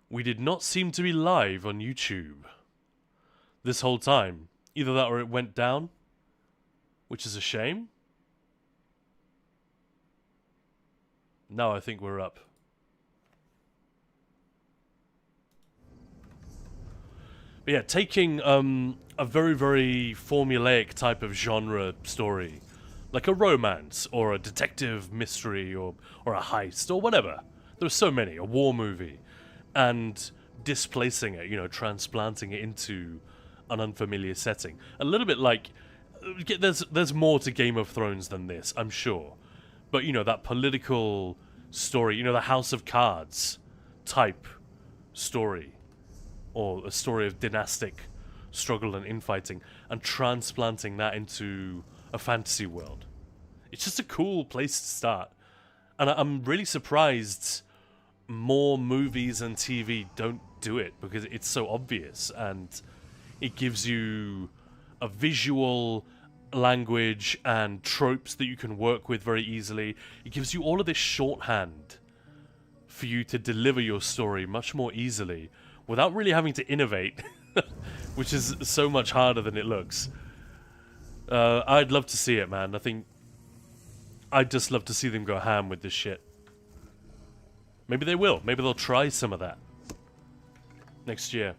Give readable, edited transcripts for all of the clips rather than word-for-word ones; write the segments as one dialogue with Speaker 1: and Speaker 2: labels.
Speaker 1: We did not seem to be live on YouTube this whole time. Either that or it went down, which is a shame. Now I think we're up. But yeah, taking a very, very formulaic type of genre story, like a romance or a detective mystery or a heist or whatever. There's so many, a war movie, and displacing it, you know, transplanting it into an unfamiliar setting. A little bit like, there's more to Game of Thrones than this, I'm sure. But, you know, that political story, you know, the House of Cards type story, or a story of dynastic struggle and infighting, and transplanting that into a fantasy world. It's just a cool place to start. And I'm really surprised more movies and TV don't do it, because it's so obvious, and it gives you a visual language and tropes that you can work with very easily. It gives you all of this shorthand for you to deliver your story much more easily without really having to innovate, which is so much harder than it looks. I'd love to see it, man. I think I'd just love to see them go ham with this shit. Maybe they will. Maybe they'll try some of that next year.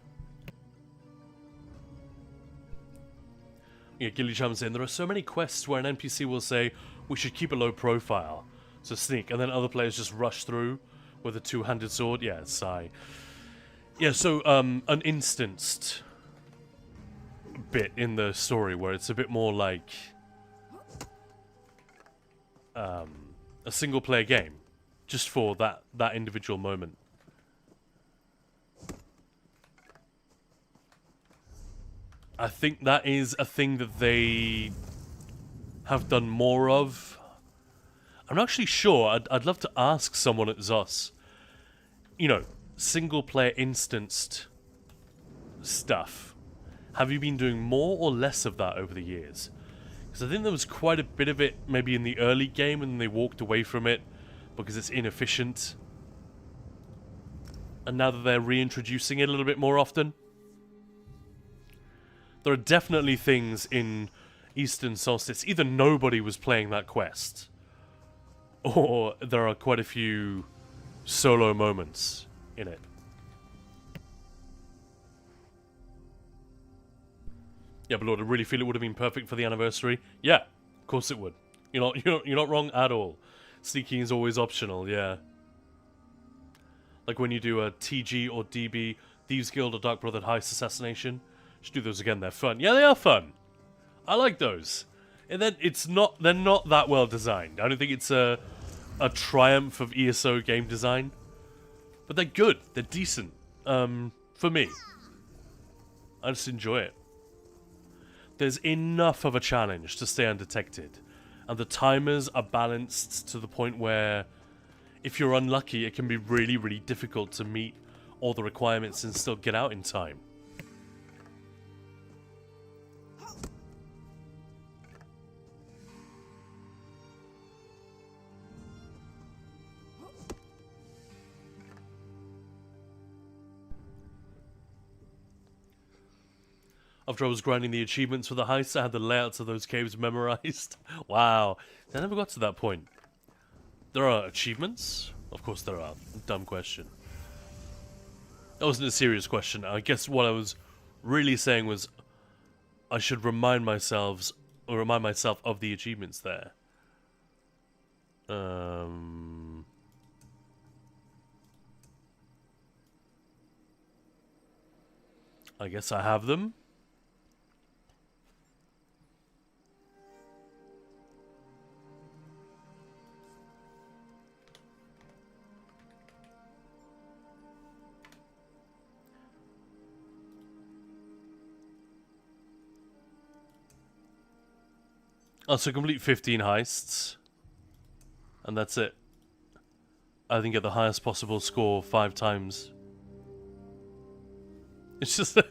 Speaker 1: Yeah, Gilly Chum saying, there are so many quests where an NPC will say, we should keep a low profile, so sneak, and then other players just rush through with a two-handed sword. Yeah, sigh. Yeah, so, an instanced bit in the story where it's a bit more like a single-player game, just for that individual moment. I think that is a thing that they have done more of. I'm not actually sure. I'd love to ask someone at ZOS. You know, single-player instanced stuff. Have you been doing more or less of that over the years? Because I think there was quite a bit of it maybe in the early game, and then they walked away from it because it's inefficient. And now that they're reintroducing it a little bit more often, there are definitely things in Eastern Solstice. Either nobody was playing that quest, or there are quite a few solo moments in it. Yeah, but Lord, I really feel it would have been perfect for the anniversary. Yeah, of course it would. You're not wrong at all. Sneaking is always optional. Yeah, like when you do a TG or DB, Thieves Guild or Dark Brotherhood Heist Assassination. Should do those again. They're fun. Yeah, they are fun. I like those. And then they're not that well designed. I don't think it's a triumph of ESO game design, but they're good. They're decent. For me, I just enjoy it. There's enough of a challenge to stay undetected, and the timers are balanced to the point where, if you're unlucky, it can be really, really difficult to meet all the requirements and still get out in time. After I was grinding the achievements for the heist, I had the layouts of those caves memorized. Wow. I never got to that point. There are achievements? Of course there are. Dumb question. That wasn't a serious question. I guess what I was really saying was I should remind myself of the achievements there. I guess I have them. Oh, so complete 15 heists. And that's it. I think get the highest possible score 5 times. It's just a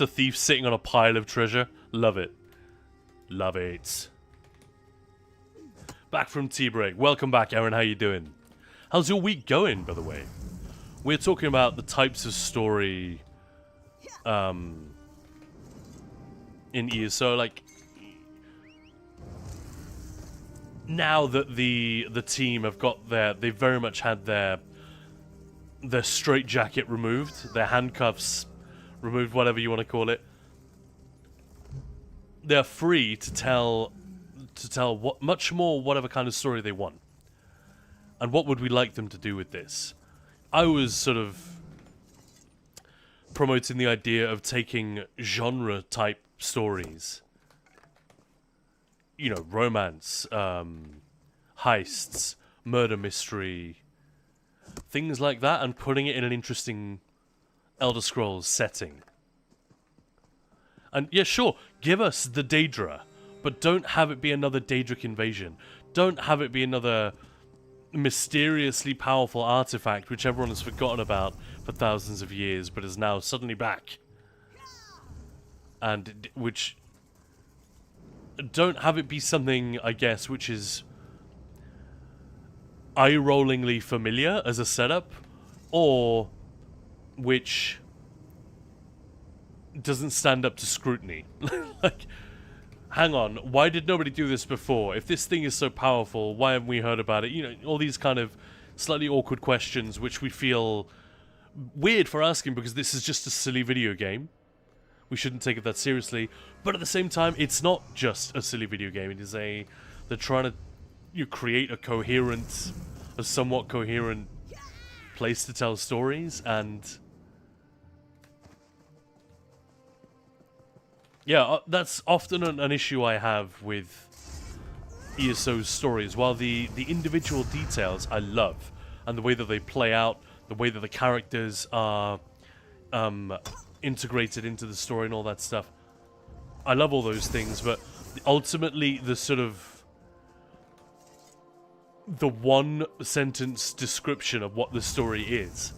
Speaker 1: thief sitting on a pile of treasure. Love it. Love it. Back from tea break. Welcome back, Aaron. How you doing? How's your week going, by the way? We're talking about the types of story in ESO, like now that the team have got they very much had their straitjacket removed, their handcuffs removed, whatever you want to call it. They're free to tell much more whatever kind of story they want. And what would we like them to do with this? I was sort of promoting the idea of taking genre type stories, you know, romance, heists, murder mystery, things like that, and putting it in an interesting Elder Scrolls setting. And yeah, sure, give us the Daedra, but don't have it be another Daedric invasion. Don't have it be another mysteriously powerful artifact which everyone has forgotten about for thousands of years, but is now suddenly back. And which... Don't have it be something, I guess, which is eye-rollingly familiar as a setup, or which doesn't stand up to scrutiny. Like, hang on, why did nobody do this before? If this thing is so powerful, why haven't we heard about it? You know, all these kind of slightly awkward questions which we feel weird for asking because this is just a silly video game. We shouldn't take it that seriously. But at the same time, it's not just a silly video game. It is they're trying to create a somewhat coherent place to tell stories, and yeah, that's often an issue I have with ESO's stories. While the individual details I love, and the way that they play out, the way that the characters are integrated into the story and all that stuff, I love all those things, but ultimately the sort of the one sentence description of what the story is,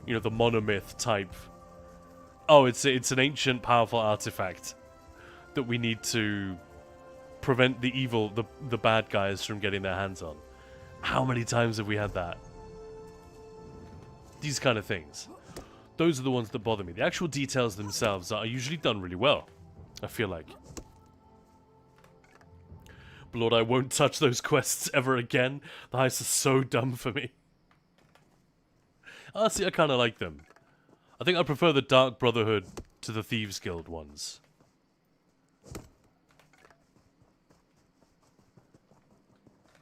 Speaker 1: you know, the monomyth type, oh, it's an ancient powerful artifact that we need to prevent the bad guys from getting their hands on. How many times have we had that? These kind of things. Those are the ones that bother me. The actual details themselves are usually done really well, I feel like. But Lord, I won't touch those quests ever again. The heists are so dumb for me. Honestly, I kind of like them. I think I prefer the Dark Brotherhood to the Thieves Guild ones.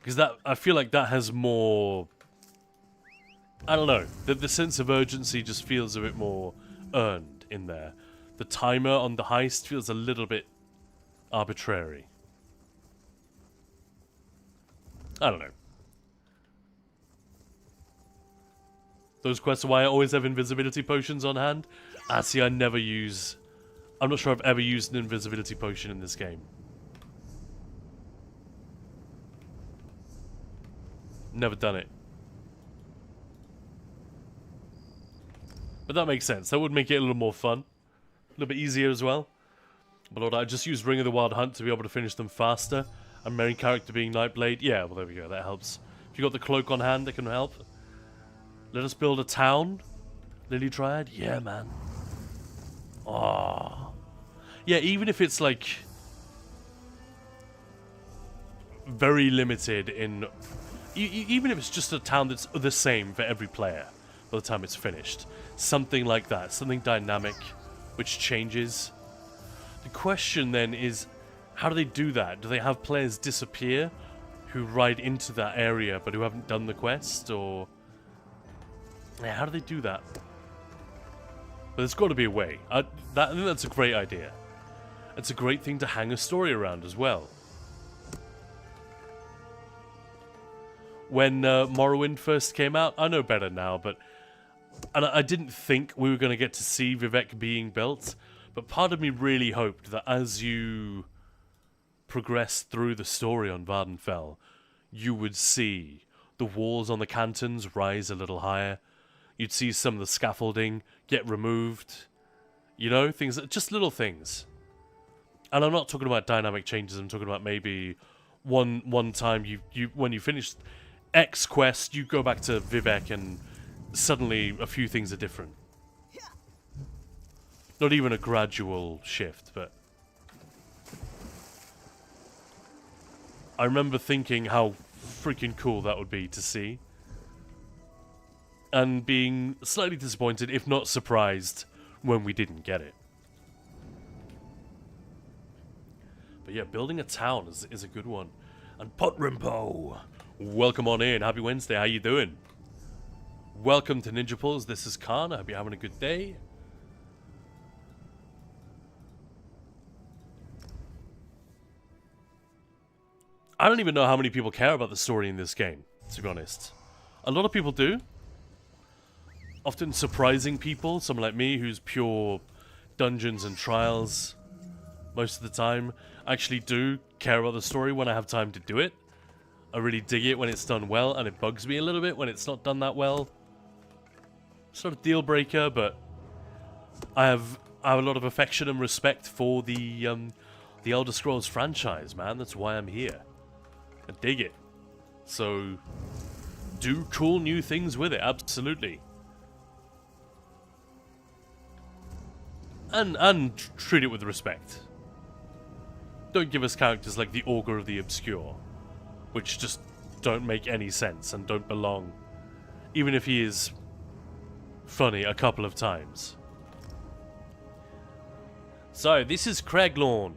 Speaker 1: Because I feel like that has more... I don't know. The sense of urgency just feels a bit more earned in there. The timer on the heist feels a little bit arbitrary. I don't know. Those quests are why I always have invisibility potions on hand. See, I never use... I'm not sure I've ever used an invisibility potion in this game. Never done it. But that makes sense. That would make it a little more fun. A little bit easier as well. But Lord, I just used Ring of the Wild Hunt to be able to finish them faster. And main character being Nightblade. Yeah, well there we go. That helps. If you got the cloak on hand, that can help. Let us build a town. Lily Triad? Yeah, man. Oh. Yeah, even if it's like... very limited in... even if it's just a town that's the same for every player by the time it's finished. Something like that. Something dynamic, which changes. The question then is, how do they do that? Do they have players disappear who ride into that area but who haven't done the quest? Or... yeah, how do they do that? But there's got to be a way. I think that's a great idea. It's a great thing to hang a story around as well. When Morrowind first came out, I know better now, but... and I didn't think we were going to get to see Vivec being built, but part of me really hoped that as you progressed through the story on Vardenfell, you would see the walls on the cantons rise a little higher. You'd see some of the scaffolding get removed. You know, things, just little things. And I'm not talking about dynamic changes, I'm talking about maybe one time you when you finish X quest, you go back to Vivec and suddenly a few things are different. Not even a gradual shift, but I remember thinking how freaking cool that would be to see. And being slightly disappointed, if not surprised, when we didn't get it. But yeah, building a town is a good one. And Potrimpo, welcome on in. Happy Wednesday. How you doing? Welcome to Ninja Pulls. This is Khan. I hope you're having a good day. I don't even know how many people care about the story in this game, to be honest. A lot of people do. Often surprising people, someone like me who's pure dungeons and trials most of the time. I actually do care about the story when I have time to do it. I really dig it when it's done well, and it bugs me a little bit when it's not done that well. It's not a deal breaker, but I have a lot of affection and respect for the Elder Scrolls franchise, man. That's why I'm here. I dig it. So, do cool new things with it, absolutely. And treat it with respect. Don't give us characters like the Augur of the Obscure, which just don't make any sense and don't belong, even if he is funny a couple of times. So, this is Craiglawn.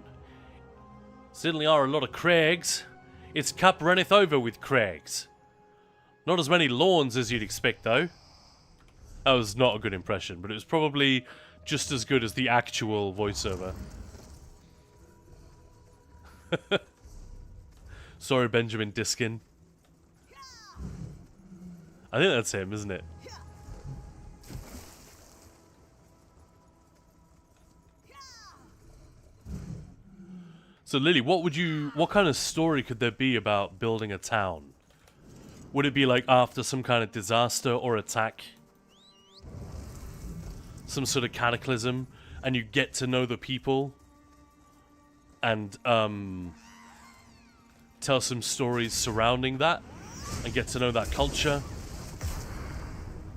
Speaker 1: Certainly are a lot of Craigs. Its cup runneth over with Craigs. Not as many lawns as you'd expect, though. That was not a good impression, but it was probably just as good as the actual voiceover. Sorry, Benjamin Diskin. I think that's him, isn't it? So, Lily, what kind of story could there be about building a town? Would it be like after some kind of disaster or attack? Some sort of cataclysm, and you get to know the people and tell some stories surrounding that and get to know that culture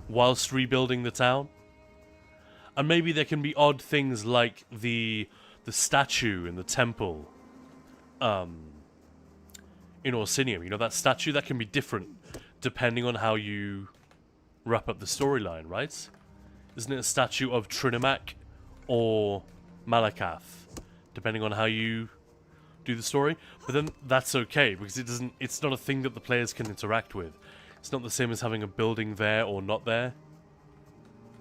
Speaker 1: whilst rebuilding the town? And maybe there can be odd things like the statue in the temple in Orsinium. You know, that statue, that can be different depending on how you wrap up the storyline, right? Isn't it a statue of Trinimac or Malakath, depending on how you do the story? But then that's okay, because it's not a thing that the players can interact with. It's not the same as having a building there or not there.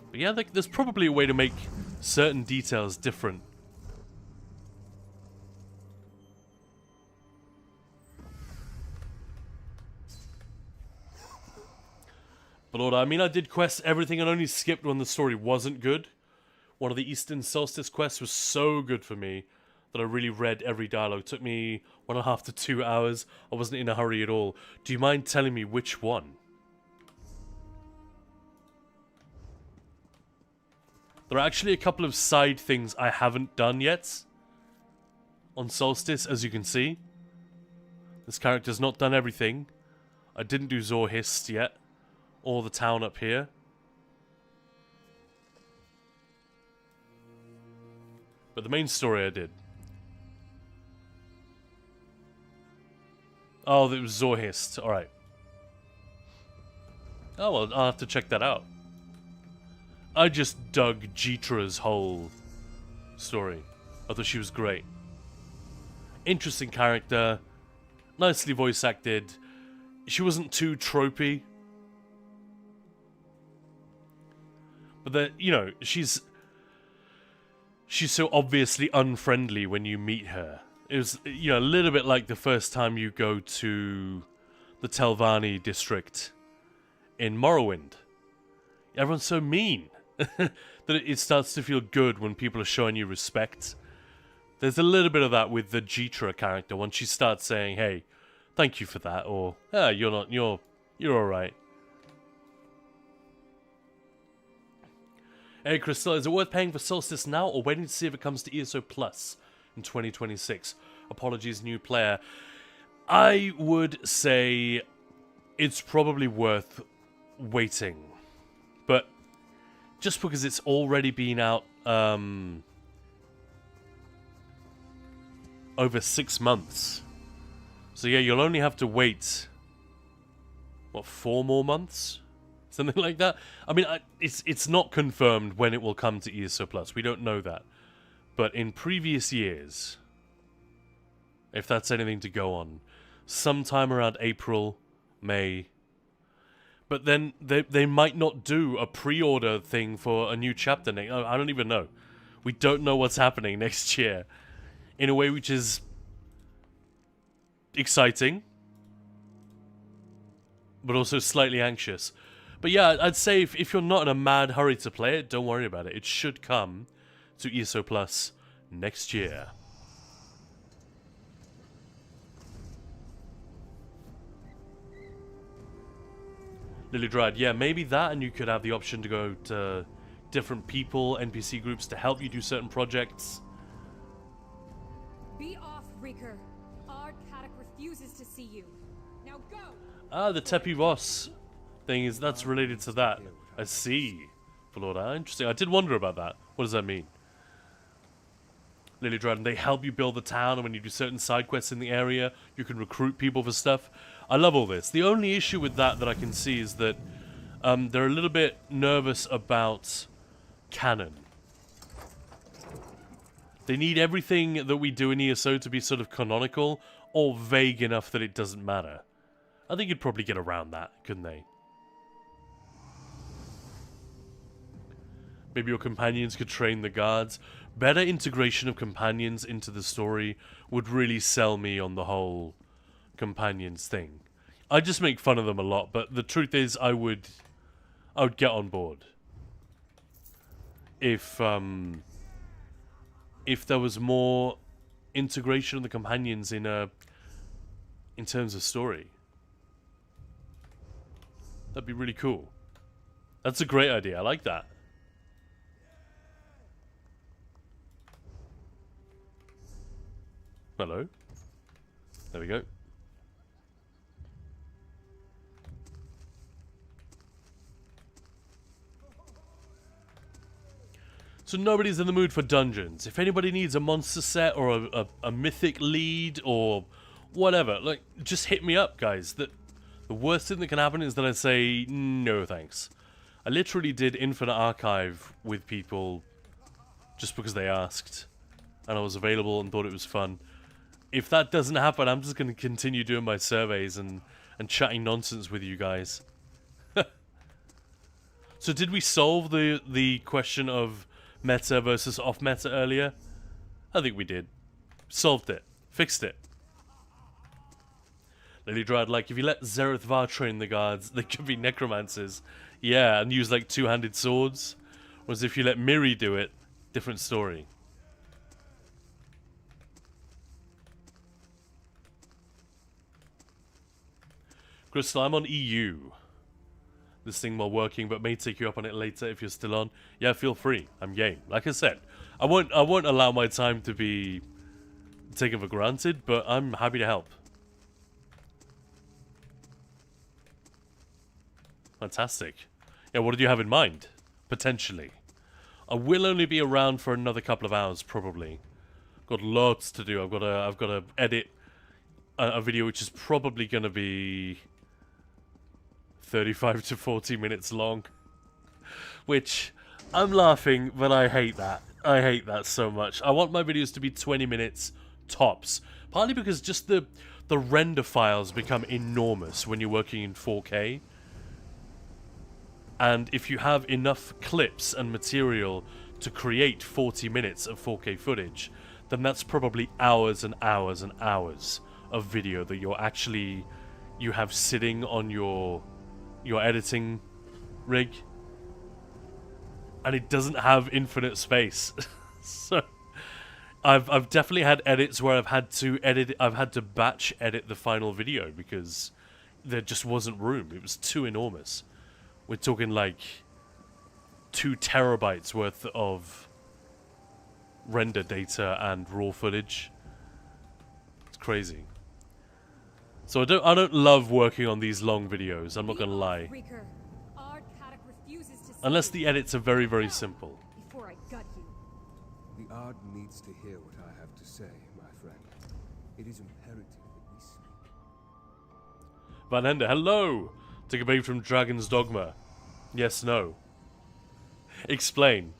Speaker 1: But yeah, there's probably a way to make certain details different. But Lord, I mean, I did quests, everything, and only skipped when the story wasn't good. One of the Eastern Solstice quests was so good for me that I really read every dialogue. It took me 1.5 to 2 hours. I wasn't in a hurry at all. Do you mind telling me which one? There are actually a couple of side things I haven't done yet on Solstice, as you can see. This character's not done everything. I didn't do Zorhist yet. Or the town up here. But the main story I did. Oh, it was Zorhist. Alright. Oh, well, I'll have to check that out. I just dug Jeetra's whole story. I thought she was great. Interesting character. Nicely voice acted. She wasn't too tropey. But you know, she's so obviously unfriendly when you meet her. It was, you know, a little bit like the first time you go to the Telvanni district in Morrowind. Everyone's so mean that it starts to feel good when people are showing you respect. There's a little bit of that with the Jeetra character when she starts saying, "Hey, thank you for that," or "Ah, you're all right." Hey, Crystal, is it worth paying for Solstice now or waiting to see if it comes to ESO Plus in 2026? Apologies, new player. I would say it's probably worth waiting But just because it's already been out over 6 months. So yeah, you'll only have to wait, what, 4 more months? Something like that? I mean, it's not confirmed when it will come to ESO Plus. We don't know that. But in previous years, if that's anything to go on, sometime around April, May. But then they might not do a pre-order thing for a new chapter. I don't even know. We don't know what's happening next year. In a way which is exciting, but also slightly anxious. But yeah, I'd say if you're not in a mad hurry to play it, don't worry about it. It should come to ESO Plus next year. Lily Drad, yeah, maybe that, and you could have the option to go to different people, NPC groups, to help you do certain projects.
Speaker 2: Be off, Reeker. Our Kadak refuses to see you. Now go!
Speaker 1: Ah, the Tepi Ross thing that's related to that. I see. Florida, interesting. I did wonder about that. What does that mean? Lily Drad, they help you build the town, and when you do certain side quests in the area, you can recruit people for stuff. I love all this. The only issue with that I can see is that they're a little bit nervous about canon. They need everything that we do in ESO to be sort of canonical or vague enough that it doesn't matter. I think you'd probably get around that, couldn't they? Maybe your companions could train the guards. Better integration of companions into the story would really sell me on the whole companions thing. I just make fun of them a lot, but the truth is I would get on board if there was more integration of the companions in terms of story. That'd be really cool. That's a great idea. I like that. Hello. There we go. So nobody's in the mood for dungeons. If anybody needs a monster set or a mythic lead or whatever, like, just hit me up, guys. The worst thing that can happen is that I say, no thanks. I literally did Infinite Archive with people just because they asked. And I was available and thought it was fun. If that doesn't happen, I'm just going to continue doing my surveys and chatting nonsense with you guys. So did we solve the question of meta versus off-meta earlier? I think we did. Solved it. Fixed it. Lily Drad, like, if you let Zereth Var train the guards, they could be necromancers. Yeah, and use, like, two-handed swords. Whereas if you let Miri do it, different story. Crystal, I'm on EU. This thing while working, but may take you up on it later if you're still on. Yeah, feel free. I'm game. Like I said, I won't allow my time to be taken for granted, but I'm happy to help. Fantastic. Yeah, what did you have in mind? Potentially. I will only be around for another couple of hours, probably. Got lots to do. I've got to edit a video which is probably going to be 35 to 40 minutes long. Which, I'm laughing, but I hate that. I hate that so much. I want my videos to be 20 minutes tops. Partly because just the render files become enormous when you're working in 4K. And if you have enough clips and material to create 40 minutes of 4K footage, then that's probably hours and hours and hours of video that you have sitting on your editing rig, and it doesn't have infinite space. So I've definitely had edits where I've had to batch edit the final video because there just wasn't room. It was too enormous. We're talking like 2 terabytes worth of render data and raw footage. It's crazy. So I don't love working on these long videos, I'm not gonna lie.
Speaker 2: refuses to see
Speaker 1: Unless
Speaker 2: you.
Speaker 1: the edits are very, very simple.
Speaker 2: Before I gut you.
Speaker 3: The Ard needs to hear what I have to say, my friend. It is imperative that we speak.
Speaker 1: Van Ender, hello! Take a page from Dragon's Dogma. Yes, no. Explain.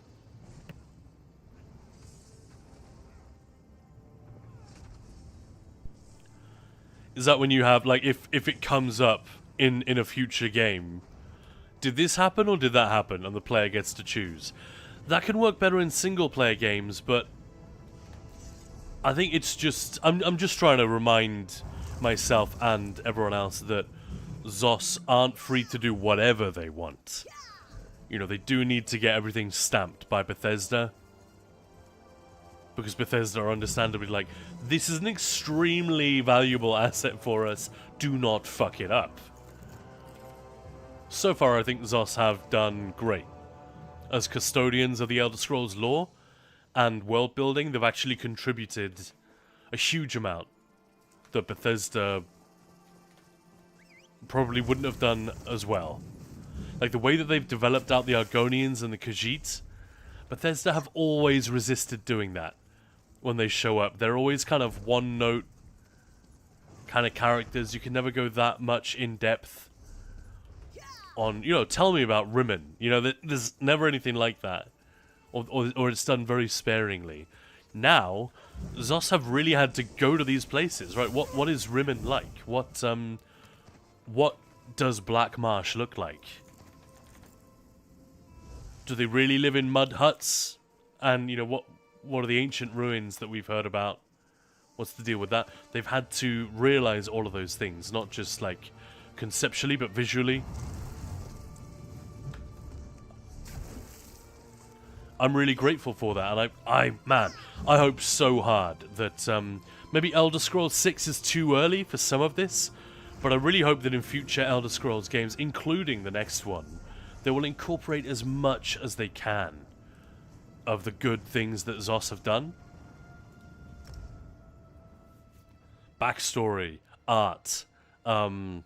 Speaker 1: Is that when you have, like, if it comes up in a future game, did this happen or did that happen, and the player gets to choose? That can work better in single-player games, but I think it's just... I'm just trying to remind myself and everyone else that Zos aren't free to do whatever they want. You know, they do need to get everything stamped by Bethesda. Because Bethesda are understandably like, this is an extremely valuable asset for us, do not fuck it up. So far, I think Zos have done great. As custodians of the Elder Scrolls lore and world building, they've actually contributed a huge amount that Bethesda probably wouldn't have done as well. Like the way that they've developed out the Argonians and the Khajiit, Bethesda have always resisted doing that when they show up. They're always kind of one-note kind of characters. You can never go that much in depth on, you know, tell me about Rimmen. You know, there's never anything like that. Or it's done very sparingly. Now, Zos have really had to go to these places, right? What is Rimmen like? What does Black Marsh look like? Do they really live in mud huts? And, you know, what are the ancient ruins that we've heard about? What's the deal with that? They've had to realize all of those things, not just, like, conceptually, but visually. I'm really grateful for that, and man, I hope so hard that, maybe Elder Scrolls 6 is too early for some of this, but I really hope that in future Elder Scrolls games, including the next one, they will incorporate as much as they can of the good things that Zos have done. Backstory, art, lore,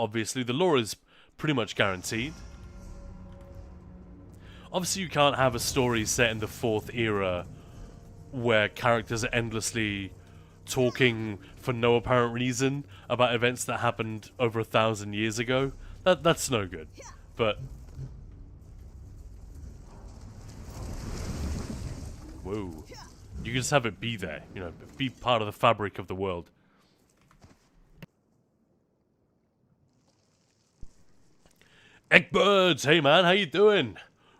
Speaker 1: obviously. The lore is pretty much guaranteed. Obviously, you can't have a story set in the 4th era where characters are endlessly talking for no apparent reason about events that happened over 1,000 years ago. That's no good. But whoa, you can just have it be there. You know, be part of the fabric of the world. Eggbirds, hey man, how you doing?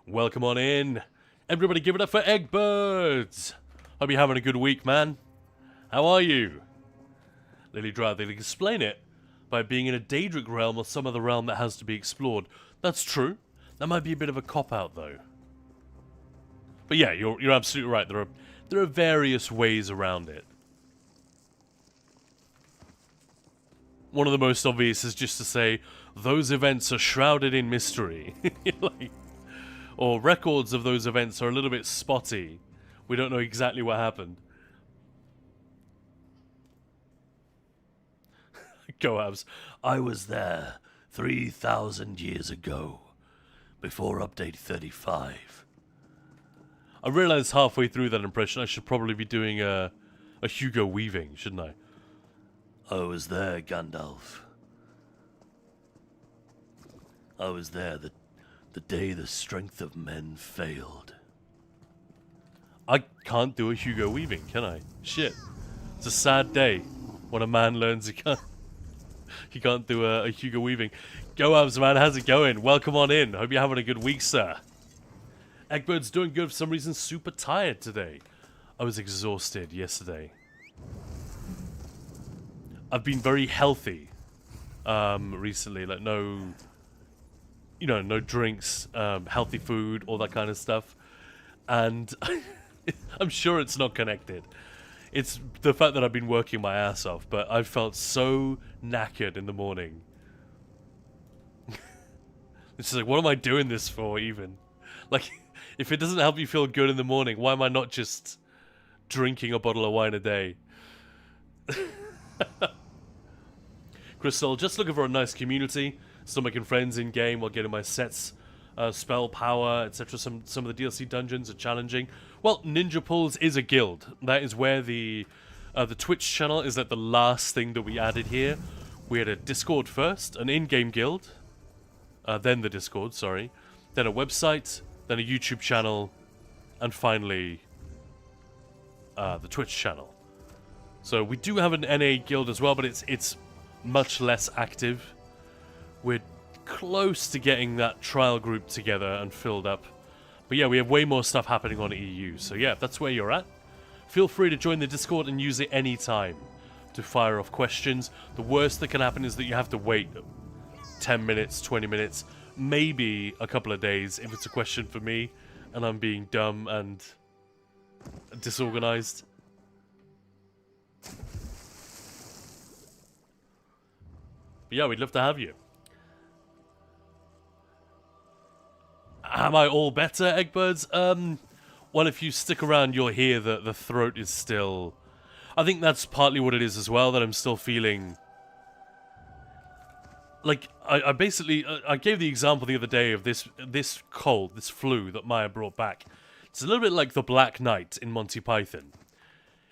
Speaker 1: Welcome on in. Everybody give it up for Eggbirds. Hope you're having a good week, man. How are you? Lily Drow, they explain it by being in a Daedric realm or some other realm that has to be explored. That's true. That might be a bit of a cop-out, though. But yeah, you're absolutely right. There are various ways around it. One of the most obvious is just to say, those events are shrouded in mystery. Like, or records of those events are a little bit spotty. We don't know exactly what happened. Goabs, I was there 3,000 years ago, before update 35. I realized halfway through that impression I should probably be doing a Hugo Weaving, shouldn't I? I was there, Gandalf. I was there the day the strength of men failed. I can't do a Hugo Weaving, can I? Shit. It's a sad day when a man learns he can't do a Hugo Weaving. Go Abs, man, how's it going? Welcome on in. Hope you're having a good week, sir. Eggbird's doing good. For some reason, super tired today. I was exhausted yesterday. I've been very healthy recently. Like, no drinks, healthy food, all that kind of stuff. And I'm sure it's not connected. It's the fact that I've been working my ass off, but I felt so knackered in the morning. It's just like, what am I doing this for, even? Like, if it doesn't help you feel good in the morning, why am I not just drinking a bottle of wine a day? Crystal, just looking for a nice community. still making friends in game while getting my sets, spell power, etc. Some of the DLC dungeons are challenging. Well, Ninja Pulls is a guild. That is where the Twitch channel is like the last thing that we added here. We had a Discord first, an in-game guild, then the Discord, sorry, then a website, then a YouTube channel, and finally the Twitch channel. So we do have an NA guild as well, but it's much less active. We're close to getting that trial group together and filled up. But yeah, we have way more stuff happening on EU. So yeah, if that's where you're at, feel free to join the Discord and use it anytime to fire off questions. The worst that can happen is that you have to wait 10 minutes, 20 minutes, maybe a couple of days if it's a question for me and I'm being dumb and disorganized. But yeah, we'd love to have you. Am I all better, Eggbirds? Well, if you stick around, you'll hear that the throat is still... I think that's partly what it is as well, that I'm still feeling... Like, I basically... I gave the example the other day of this cold, this flu that Maya brought back. It's a little bit like the Black Knight in Monty Python.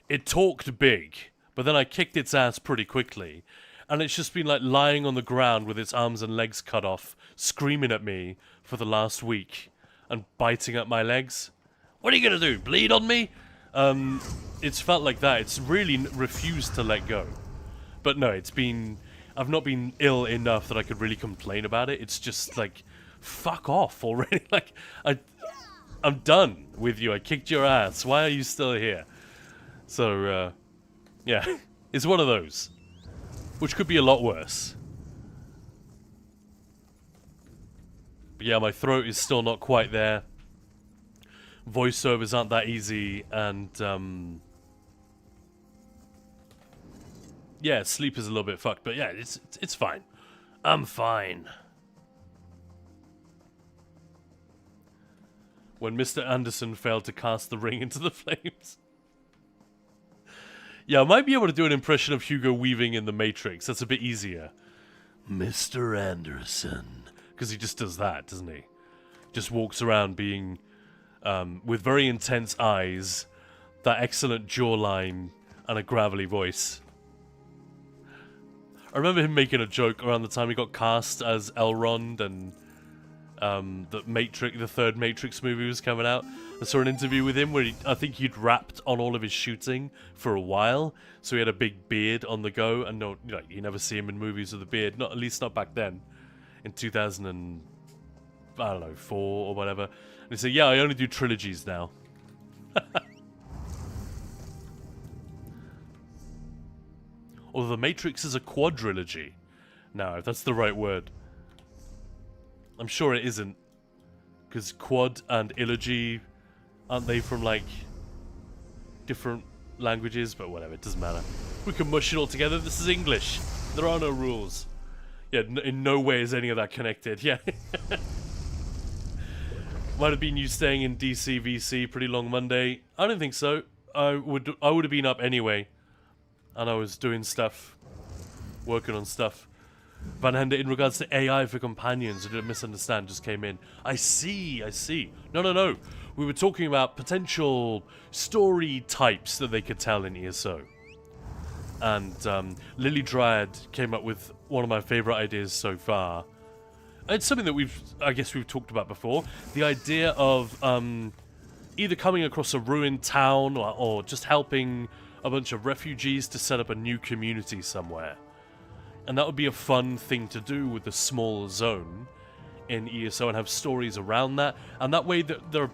Speaker 1: It talked big, but then I kicked its ass pretty quickly. And it's just been like lying on the ground with its arms and legs cut off, screaming at me for the last week and biting at my legs. What are you gonna do? Bleed on me? It's felt like that. It's really refused to let go. But no, it's been... I've not been ill enough that I could really complain about it. It's just like, fuck off already. Like, I'm done with you. I kicked your ass. Why are you still here? So, yeah, it's one of those. Which could be a lot worse. But yeah, my throat is still not quite there. Voiceovers aren't that easy, and yeah, sleep is a little bit fucked, but yeah, it's fine. I'm fine. When Mr. Anderson failed to cast the ring into the flames. Yeah, I might be able to do an impression of Hugo Weaving in The Matrix. That's a bit easier. Mr. Anderson. Because he just does that, doesn't he? Just walks around being... with very intense eyes, that excellent jawline, and a gravelly voice. I remember him making a joke around the time he got cast as Elrond and the third Matrix movie was coming out. I saw an interview with him where I think he'd rapped on all of his shooting for a while, so he had a big beard on the go, and no, you never see him in movies with a beard, at least not back then, in 2000 and, I don't know, 4 or whatever. And he said, yeah, I only do trilogies now. Although The Matrix is a quadrilogy now, if that's the right word. I'm sure it isn't. Because quad and illogy, aren't they from, like, different languages? But whatever, it doesn't matter. We can mush it all together. This is English. There are no rules. Yeah, in no way is any of that connected. Yeah. Might have been you staying in DC VC pretty long Monday. I don't think so. I would have been up anyway. And I was doing stuff. Working on stuff. Van Hende, in regards to AI for companions, I didn't misunderstand, just came in. I see. No. We were talking about potential story types that they could tell in ESO. And Lily Dryad came up with one of my favourite ideas so far. It's something that I guess we've talked about before. The idea of either coming across a ruined town or just helping a bunch of refugees to set up a new community somewhere. And that would be a fun thing to do with a small zone in ESO and have stories around that. And that way the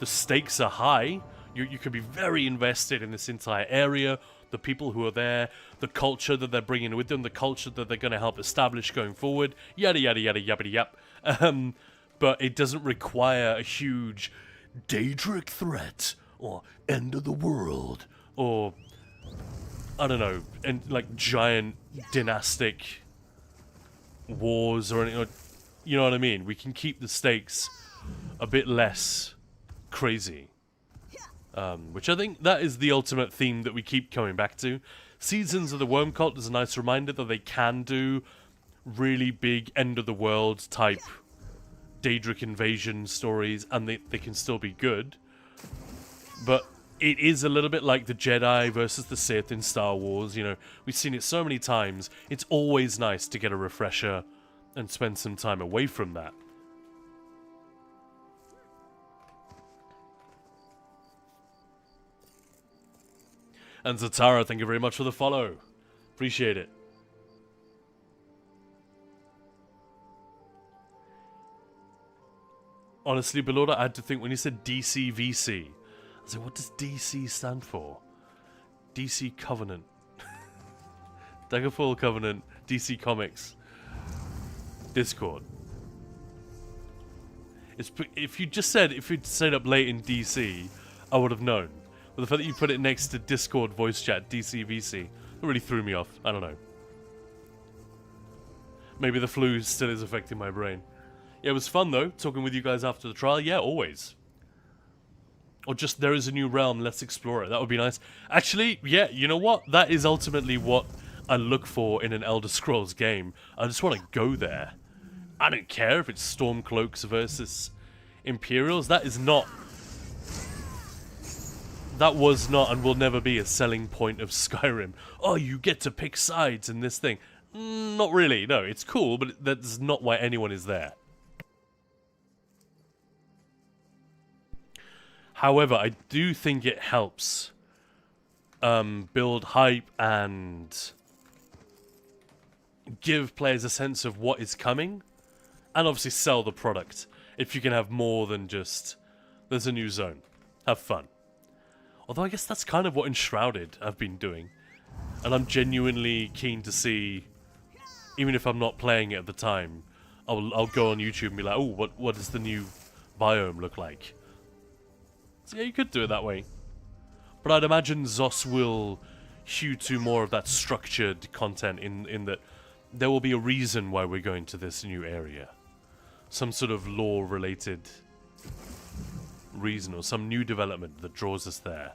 Speaker 1: stakes are high. You could be very invested in this entire area, the people who are there, the culture that they're bringing with them, the culture that they're going to help establish going forward, yada yada yada yada yap. But it doesn't require a huge Daedric threat or end of the world or... I don't know, and like giant dynastic wars or anything, you know what I mean? We can keep the stakes a bit less crazy. Which I think that is the ultimate theme that we keep coming back to. Seasons of the Worm Cult is a nice reminder that they can do really big end of the world type Daedric invasion stories, and they can still be good. But it is a little bit like the Jedi versus the Sith in Star Wars. You know, we've seen it so many times. It's always nice to get a refresher and spend some time away from that. And Zatara, thank you very much for the follow. Appreciate it. Honestly, Belorda, I had to think when you said DCVC. I was like, what does DC stand for? DC Covenant. Daggerfall Covenant, DC Comics. Discord. If you'd stayed up late in DC, I would have known. But the fact that you put it next to Discord voice chat, DCVC, it really threw me off. I don't know. Maybe the flu still is affecting my brain. Yeah, it was fun though, talking with you guys after the trial. Yeah, always. Or just, there is a new realm, let's explore it. That would be nice. Actually, yeah, you know what? That is ultimately what I look for in an Elder Scrolls game. I just want to go there. I don't care if it's Stormcloaks versus Imperials. That is not... That was not and will never be a selling point of Skyrim. Oh, you get to pick sides in this thing. Not really, no. It's cool, but that's not why anyone is there. However, I do think it helps build hype and give players a sense of what is coming, and obviously sell the product. If you can have more than just, there's a new zone. Have fun. Although I guess that's kind of what Enshrouded I've been doing. And I'm genuinely keen to see, even if I'm not playing it at the time, I'll go on YouTube and be like, oh, what does the new biome look like? So yeah, you could do it that way. But I'd imagine Zos will hew to more of that structured content in that there will be a reason why we're going to this new area. Some sort of lore-related reason or some new development that draws us there.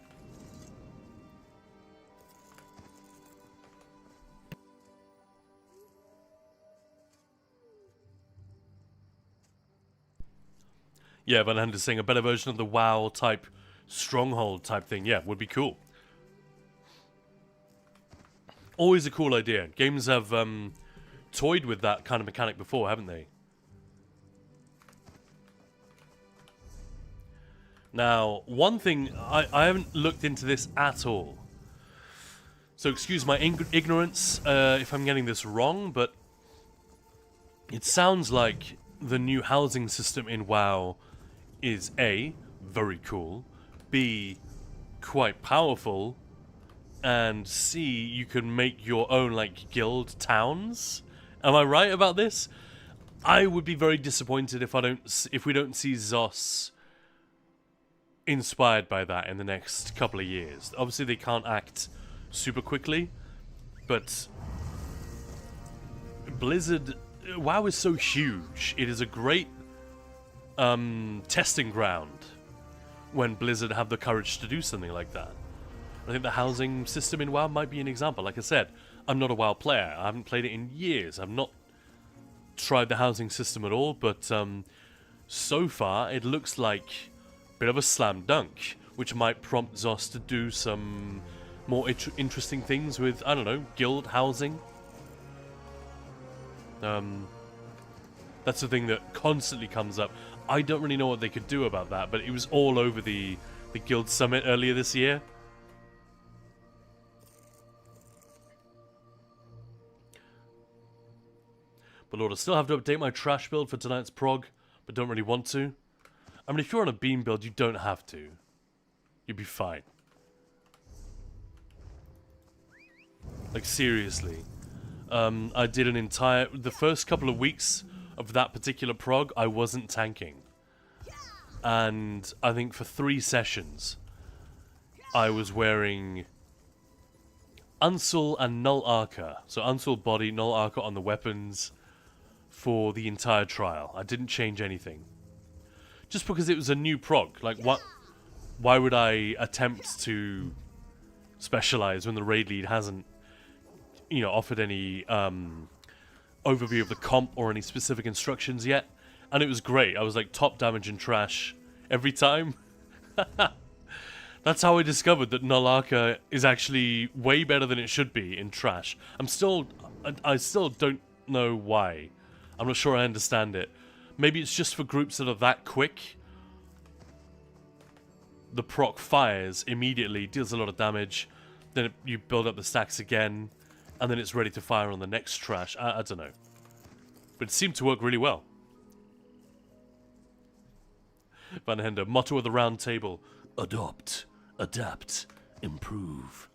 Speaker 1: Yeah, Van Hand is saying a better version of the WoW type stronghold type thing. Yeah, would be cool. Always a cool idea. Games have toyed with that kind of mechanic before, haven't they? Now, one thing, I haven't looked into this at all. So excuse my ignorance if I'm getting this wrong, but it sounds like the new housing system in WoW is A, very cool, B, quite powerful, and C, you can make your own, like, guild towns. Am I right about this? I would be very disappointed if we don't see Zos inspired by that in the next couple of years. Obviously, they can't act super quickly, but Blizzard, WoW is so huge. It is a great testing ground when Blizzard have the courage to do something like that. I think the housing system in WoW might be an example. Like I said, I'm not a WoW player. I haven't played it in years. I've not tried the housing system at all, but so far it looks like a bit of a slam dunk, which might prompt Zos to do some more interesting things with, I don't know, guild housing. That's the thing that constantly comes up. I don't really know what they could do about that, but it was all over the Guild Summit earlier this year. But Lord, I still have to update my trash build for tonight's prog, but don't really want to. I mean, if you're on a beam build, you don't have to. You'd be fine. Like, seriously. I did the first couple of weeks of that particular prog, I wasn't tanking. And I think for 3 sessions, I was wearing Unsul and Null Arca. So Unsul body, Null Arca on the weapons for the entire trial. I didn't change anything. Just because it was a new prog. Like, why would I attempt to specialize when the raid lead hasn't, you know, offered any overview of the comp or any specific instructions yet, and it was great. I was like top damage in trash every time. That's how I discovered that Nullaka is actually way better than it should be in trash. I still don't know why. I'm not sure I understand it. Maybe it's just for groups that are that quick. The proc fires immediately, deals a lot of damage, then you build up the stacks again, and then it's ready to fire on the next trash. I don't know. But it seemed to work really well. Van Hender, motto of the round table: adopt, adapt, improve.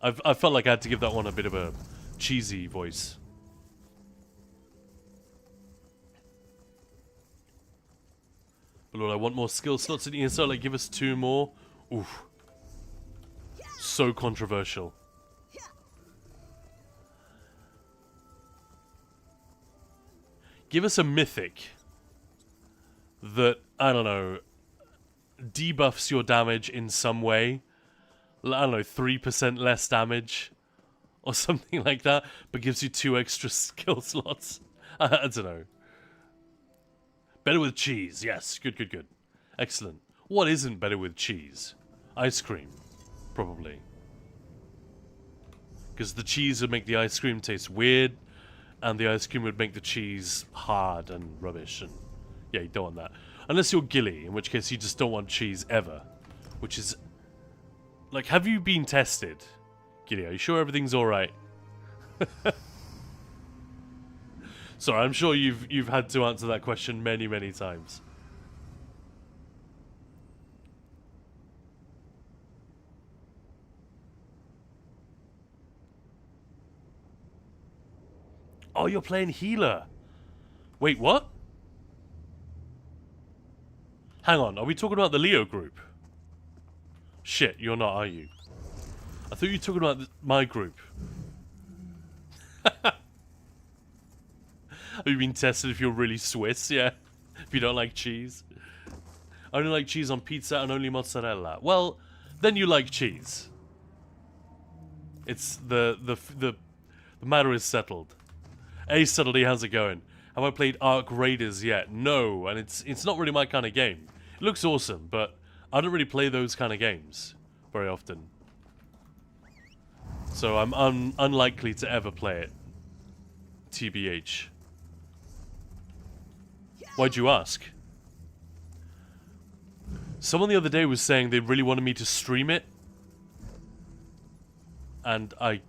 Speaker 1: I felt like I had to give that one a bit of a cheesy voice. But Lord, I want more skill slots in ESO. Like, give us 2 more. Oof. So controversial. Give us a mythic that, I don't know, debuffs your damage in some way. I don't know, 3% less damage or something like that, but gives you 2 extra skill slots. I don't know. Better with cheese, yes. Good, good, good. Excellent. What isn't better with cheese? Ice cream, probably. Because the cheese would make the ice cream taste weird, and the ice cream would make the cheese hard and rubbish, and yeah, you don't want that. Unless you're Gilly, in which case you just don't want cheese ever. Which is... Like, have you been tested? Gilly, are you sure everything's alright? Sorry, I'm sure you've had to answer that question many, many times. Oh, you're playing healer. Wait, what? Hang on, are we talking about the Leo group? Shit, you're not, are you? I thought you were talking about my group. Have you been tested if you're really Swiss? Yeah. If you don't like cheese. I only like cheese on pizza and only mozzarella. Well, then you like cheese. It's the matter is settled. Hey, Subtlety, how's it going? Have I played Ark Raiders yet? No, and it's not really my kind of game. It looks awesome, but I don't really play those kind of games very often. So I'm unlikely to ever play it. TBH. Why'd you ask? Someone the other day was saying they really wanted me to stream it. And I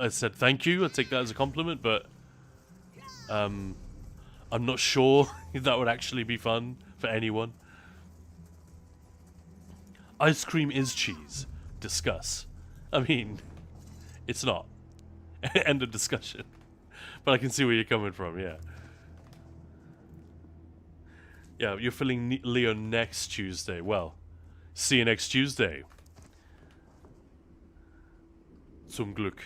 Speaker 1: said thank you, I take that as a compliment, but I'm not sure if that would actually be fun for anyone. Ice cream is cheese. Discuss. I mean, it's not. End of discussion. But I can see where you're coming from, yeah. Yeah, you're filling Leo next Tuesday. Well, see you next Tuesday. Zum Glück.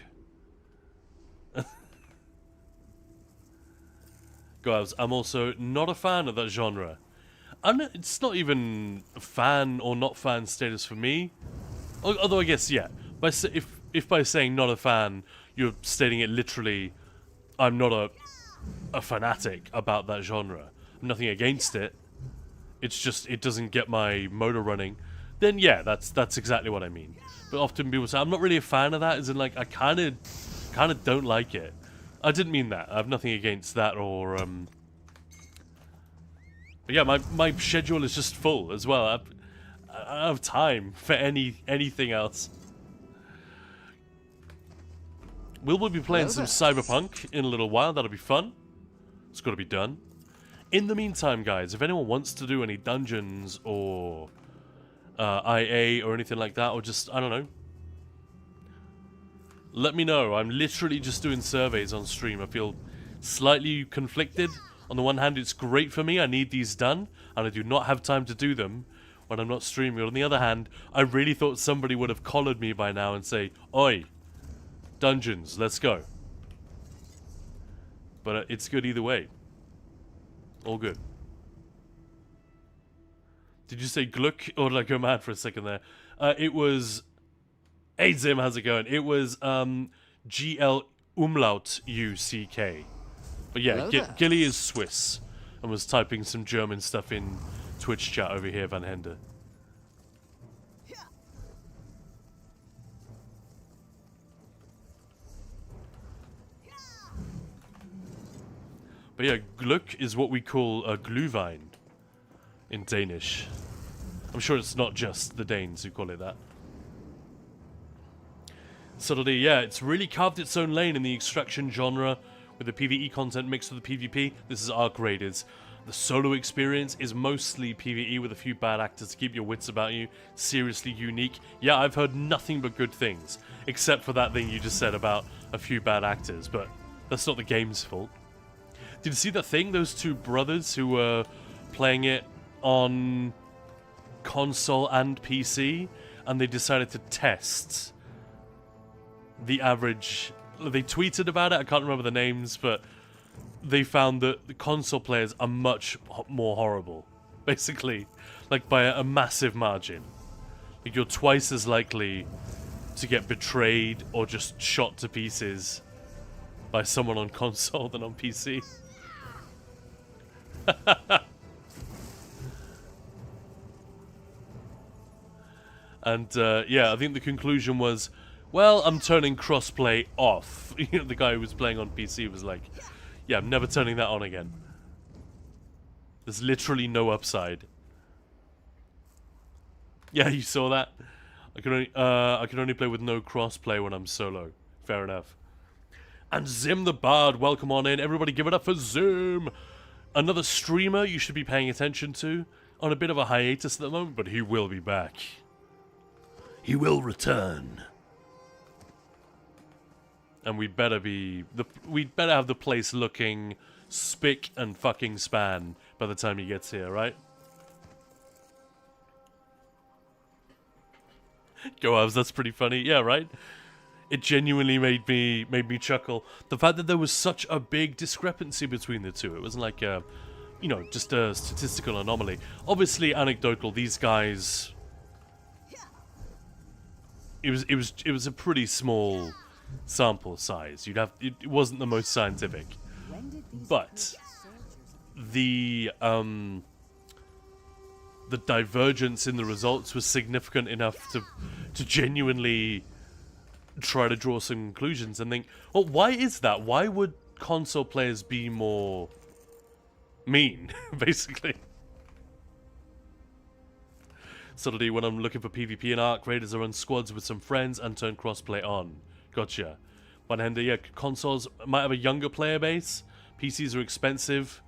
Speaker 1: Guys, I'm also not a fan of that genre. It's not even fan or not fan status for me. Although I guess, yeah. If by saying not a fan, you're stating it literally, I'm not a fanatic about that genre. Nothing against it. It's just, it doesn't get my motor running. Then yeah, that's exactly what I mean. But often people say, I'm not really a fan of that, as in like, I kind of don't like it. I didn't mean that. I have nothing against that or, but yeah, my schedule is just full as well. I don't have time for anything else. We'll be playing some Cyberpunk in a little while. That'll be fun. It's got to be done. In the meantime, guys, if anyone wants to do any dungeons or IA or anything like that, or just, I don't know, let me know. I'm literally just doing surveys on stream. I feel slightly conflicted. On the one hand, it's great for me. I need these done, and I do not have time to do them when I'm not streaming. But on the other hand, I really thought somebody would have collared me by now and say, "Oi, dungeons, let's go." But it's good either way. All good. Did you say Gluck, or did I go mad for a second there? It was... Hey Zim, how's it going? It was umlaut U-C-K. But yeah,
Speaker 4: Hello there.
Speaker 1: Gilly is Swiss and was typing some German stuff in Twitch chat over here, Van Hender. But yeah, Glück is what we call a Glühwein in Danish. I'm sure it's not just the Danes who call it that. Subtlety, yeah, it's really carved its own lane in the extraction genre with the PvE content mixed with the PvP. This is Arc Raiders. The solo experience is mostly PvE with a few bad actors to keep your wits about you. Seriously unique. Yeah, I've heard nothing but good things, except for that thing you just said about a few bad actors, but that's not the game's fault. Did you see that thing? Those two brothers who were playing it on console and PC, and they decided to test the average. They tweeted about it. I can't remember the names, but they found that the console players are much more horrible, basically, like by a massive margin. Like you're twice as likely to get betrayed or just shot to pieces by someone on console than on PC. And yeah, I think the conclusion was, well, I'm turning crossplay off. You know, the guy who was playing on PC was like, yeah, I'm never turning that on again. There's literally no upside. Yeah, you saw that? I can only play with no crossplay when I'm solo. Fair enough. And Zim the Bard, welcome on in. Everybody give it up for Zim. Another streamer you should be paying attention to. On a bit of a hiatus at the moment, but he will be back. He will return. And we'd better have the place looking spick and fucking span by the time he gets here, right? Go Avs, that's pretty funny. Yeah, right? It genuinely made me chuckle. The fact that there was such a big discrepancy between the two. It wasn't like a, you know, just a statistical anomaly. Obviously anecdotal, these guys, it was a pretty small sample size. It wasn't the most scientific. But the divergence in the results was significant enough to genuinely try to draw some conclusions and think, well, why is that? Why would console players be more mean, basically? Suddenly, when I'm looking for PvP and Arc Raiders, I run squads with some friends and turn crossplay on. Gotcha. One hander, yeah, consoles might have a younger player base. PCs are expensive.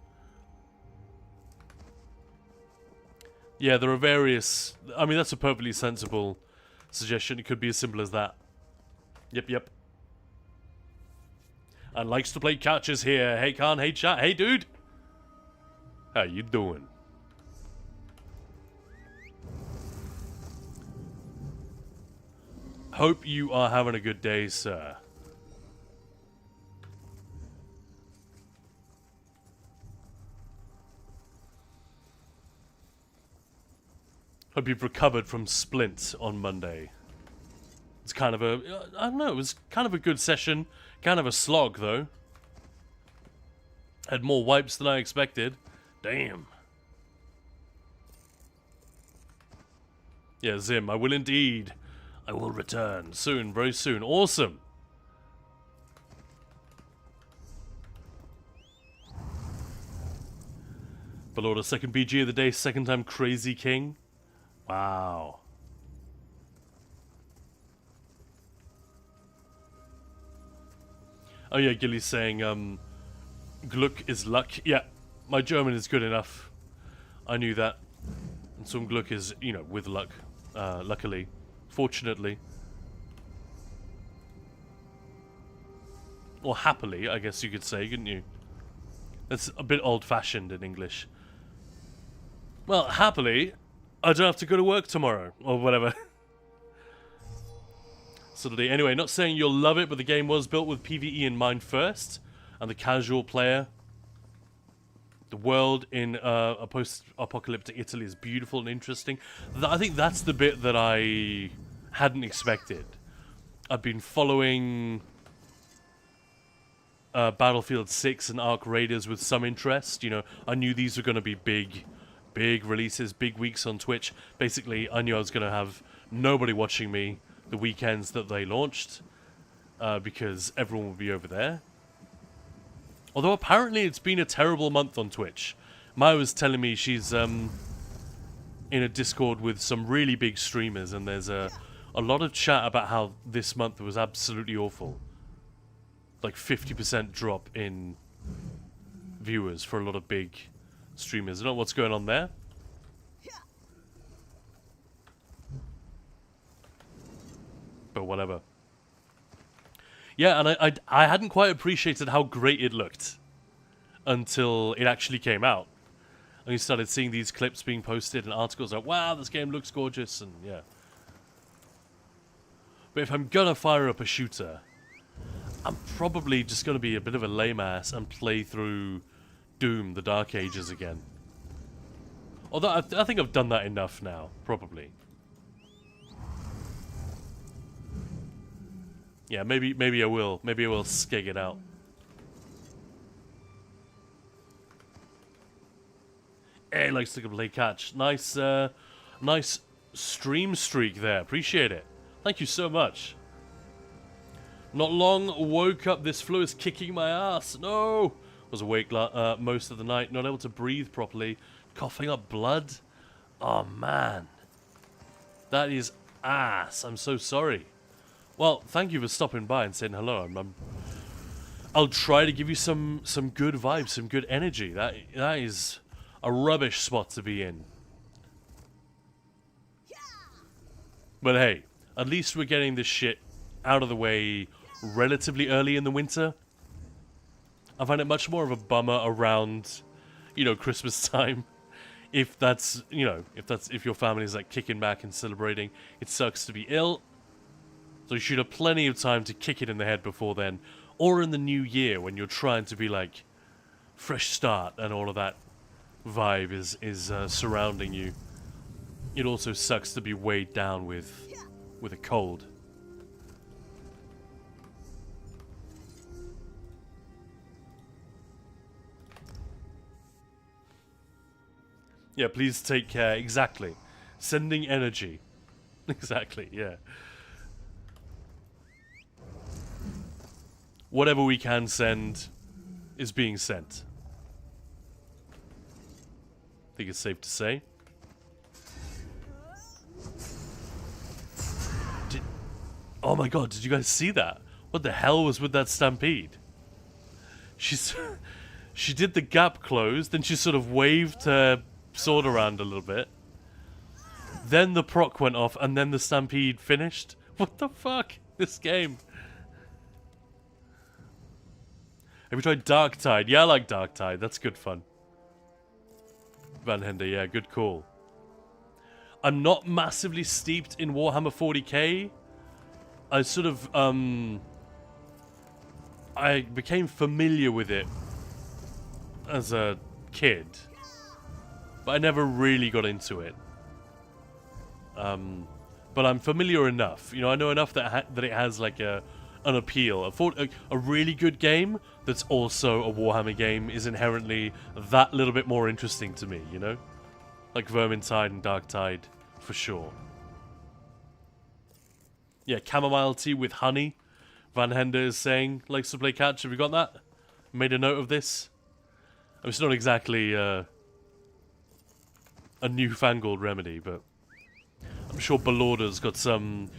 Speaker 1: Yeah, there are various. I mean, that's a perfectly sensible suggestion. It could be as simple as that. Yep. And likes to play catches here. Hey, Khan. Hey, chat. Hey, dude. How you doing? Hope you are having a good day, sir. Hope you've recovered from Splint on Monday. It's kind of a, I don't know, it was kind of a good session. Kind of a slog, though. Had more wipes than I expected. Damn. Yeah, Zim, I will indeed. I will return soon, very soon. Awesome. Belord, a second BG of the day, second time Crazy King. Wow. Oh yeah, Gilly's saying, Glück is luck. Yeah, my German is good enough. I knew that. And some Glück is, you know, with luck. Luckily. Fortunately. Or happily, I guess you could say, couldn't you? That's a bit old-fashioned in English. Well, happily, I don't have to go to work tomorrow, or whatever. Subtlety. Anyway, not saying you'll love it, but the game was built with PvE in mind first, and the casual player. The world in a post-apocalyptic Italy is beautiful and interesting. I think that's the bit that I hadn't expected. I've been following Battlefield 6 and Ark Raiders with some interest. You know, I knew these were going to be big releases, big weeks on Twitch. Basically, I knew I was going to have nobody watching me the weekends that they launched because everyone would be over there. Although apparently it's been a terrible month on Twitch. Maya was telling me she's in a Discord with some really big streamers, and there's a lot of chat about how this month was absolutely awful. Like 50% drop in viewers for a lot of big streamers. I don't know what's going on there. But whatever. Yeah, and I hadn't quite appreciated how great it looked until it actually came out. And you started seeing these clips being posted and articles like, wow, this game looks gorgeous, and yeah. But if I'm gonna fire up a shooter, I'm probably just gonna be a bit of a lame ass and play through Doom, the Dark Ages again. Although I think I've done that enough now, probably. Yeah, maybe I will. Maybe I will skeg it out. Hey, likes to play catch. Nice, nice stream streak there. Appreciate it. Thank you so much. Not long, woke up. This flu is kicking my ass. No! Was awake most of the night, not able to breathe properly, coughing up blood. Oh man, that is ass. I'm so sorry. Well, thank you for stopping by and saying hello. I'll try to give you some good vibes, some good energy. That is a rubbish spot to be in. But hey, at least we're getting this shit out of the way relatively early in the winter. I find it much more of a bummer around, you know, Christmas time. If that's, you know, if your family's like kicking back and celebrating, it sucks to be ill. So you should have plenty of time to kick it in the head before then, or in the new year when you're trying to be like fresh start and all of that vibe is surrounding you. It also sucks to be weighed down with a cold. Yeah, please take care. Exactly. Sending energy. Exactly, yeah. Whatever we can send is being sent. I think it's safe to say. Oh my god, did you guys see that? What the hell was with that stampede? She did the gap close, then she sort of waved her sword around a little bit. Then the proc went off, and then the stampede finished. What the fuck? This game. Have you tried Darktide? Yeah, I like Darktide. That's good fun. Van Hender, yeah, good call. I'm not massively steeped in Warhammer 40k. I sort of, I became familiar with it as a kid, but I never really got into it. But I'm familiar enough. You know, I know enough that it has like an appeal. A really good game that's also a Warhammer game is inherently that little bit more interesting to me, you know? Like Vermintide and Darktide, for sure. Yeah, chamomile tea with honey. Van Hender is saying, likes to play catch. Have you got that? Made a note of this? I mean, it's not exactly a newfangled remedy, but I'm sure Balorda's got some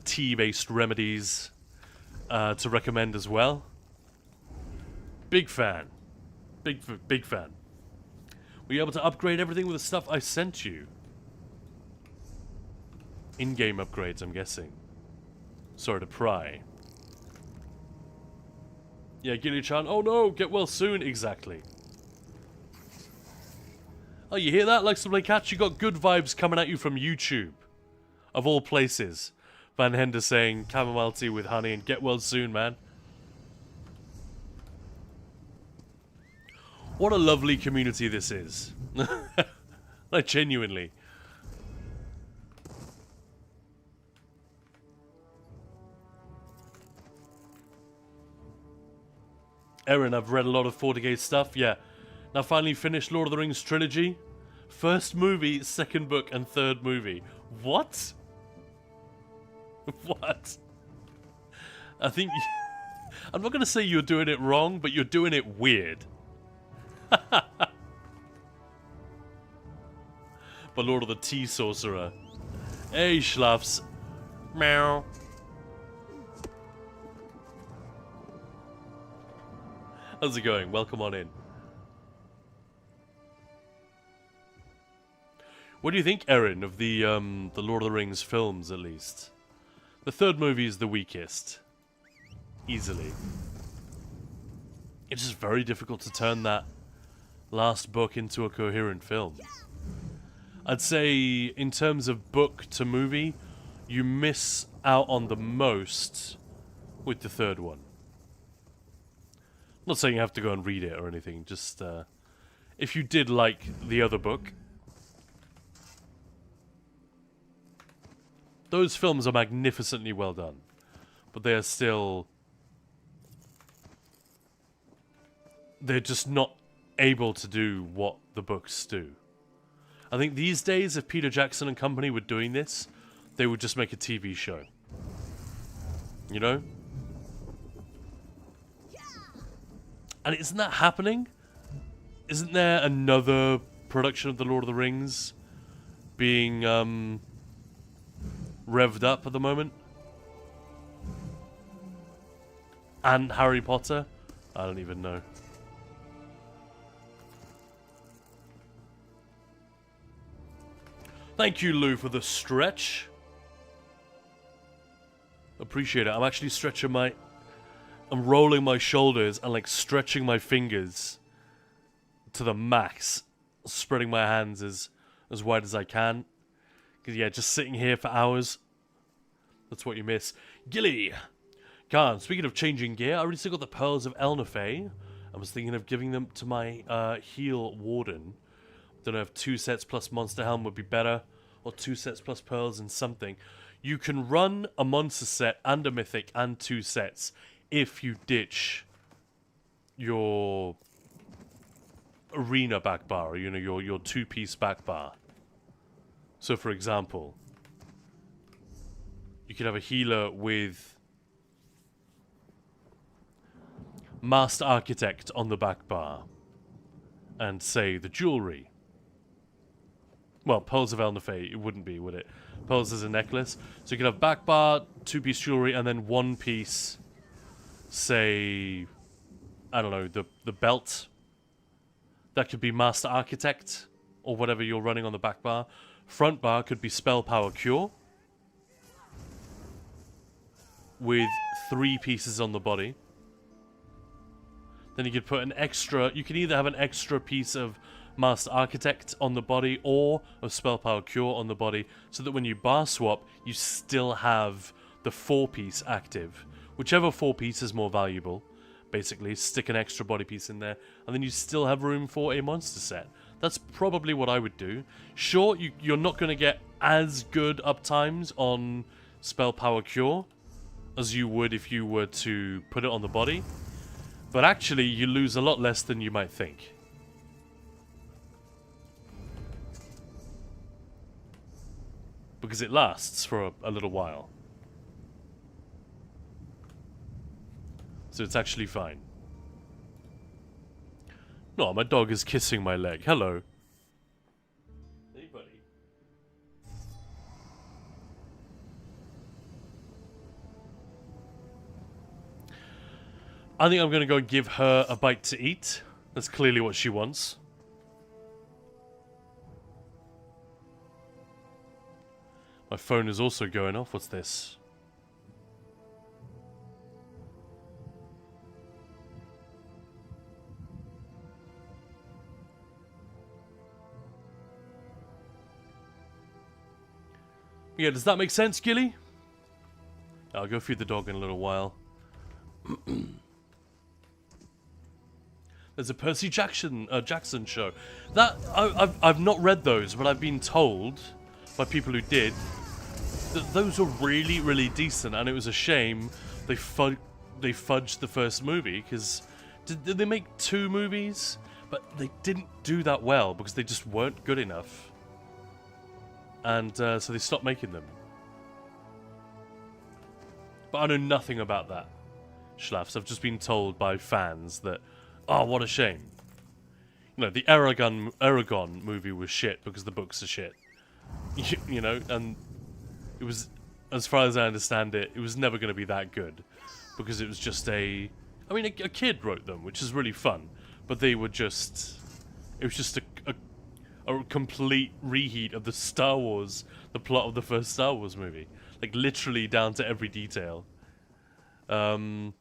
Speaker 1: tea-based remedies to recommend as well. Big fan. Big fan. Were you able to upgrade everything with the stuff I sent you? In-game upgrades, I'm guessing. Sorry to pry. Yeah, Gilly-chan. Oh no, get well soon. Exactly. Oh, you hear that? Likes to play catch. You got good vibes coming at you from YouTube. Of all places. Van Hender saying chamomile tea with honey and get well soon, man. What a lovely community this is. Like, genuinely. Erin, I've read a lot of 40k stuff. Yeah. Now finally finished Lord of the Rings trilogy. First movie, second book, and third movie. What? What? I think... I'm not going to say you're doing it wrong, but you're doing it weird. But Lord of the Tea Sorcerer. Hey, Schlafs. Meow. How's it going? Welcome on in. What do you think, Erin, of the Lord of the Rings films, at least? The third movie is the weakest. Easily. It's just very difficult to turn that last book into a coherent film. I'd say, in terms of book to movie, you miss out on the most with the third one. I'm not saying you have to go and read it or anything, just if you did like the other book, those films are magnificently well done, but they are still... they're just not able to do what the books do. I think these days, if Peter Jackson and company were doing this, they would just make a TV show. You know? And isn't that happening? Isn't there another production of The Lord of the Rings being revved up at the moment? And Harry Potter? I don't even know. Thank you, Lou, for the stretch. Appreciate it. I'm actually stretching my... I'm rolling my shoulders and like stretching my fingers to the max. Spreading my hands as wide as I can. Because yeah, just sitting here for hours. That's what you miss. Gilly! Khan, speaking of changing gear, I already still got the Pearls of Elnafay. I was thinking of giving them to my Heal Warden. Don't know if 2 sets plus Monster Helm would be better. Or 2 sets plus Pearls and something. You can run a Monster set and a Mythic and 2 sets if you ditch your Arena back bar. You know, your 2-piece back bar. So for example, you could have a healer with Master Architect on the back bar. And say the jewelry. Well, Pearls of Elnafay, it wouldn't be, would it? Pearls is a necklace. So you could have back bar, 2-piece jewelry, and then 1-piece, say, I don't know, the belt. That could be Master Architect, or whatever you're running on the back bar. Front bar could be Spell Power Cure. With 3 pieces on the body. Then you could put an extra, you can either have an extra piece of Master Architect on the body or of Spell Power Cure on the body, so that when you bar swap, you still have the 4-piece active. Whichever 4-piece is more valuable, basically, stick an extra body piece in there, and then you still have room for a monster set. That's probably what I would do. Sure, you're not going to get as good uptimes on Spell Power Cure as you would if you were to put it on the body, but actually you lose a lot less than you might think. Because it lasts for a little while. So it's actually fine. No, my dog is kissing my leg. Hello. Hey, buddy. I think I'm going to go give her a bite to eat. That's clearly what she wants. My phone is also going off. What's this? Yeah, does that make sense, Gilly? I'll go feed the dog in a little while. There's a Percy Jackson show. That I've not read those, but I've been told by people who did that those were really, really decent, and it was a shame they fudged the first movie, because Did they make 2 movies? But they didn't do that well because they just weren't good enough. And so they stopped making them. But I know nothing about that, Schlafs. I've just been told by fans that, oh, what a shame. You know, the Aragon movie was shit because the books are shit. You know, and it was, as far as I understand it, it was never going to be that good. Because it was just a kid wrote them, which is really fun. But they were just, it was just a complete reheat of the Star Wars, the plot of the first Star Wars movie. Like, literally down to every detail. But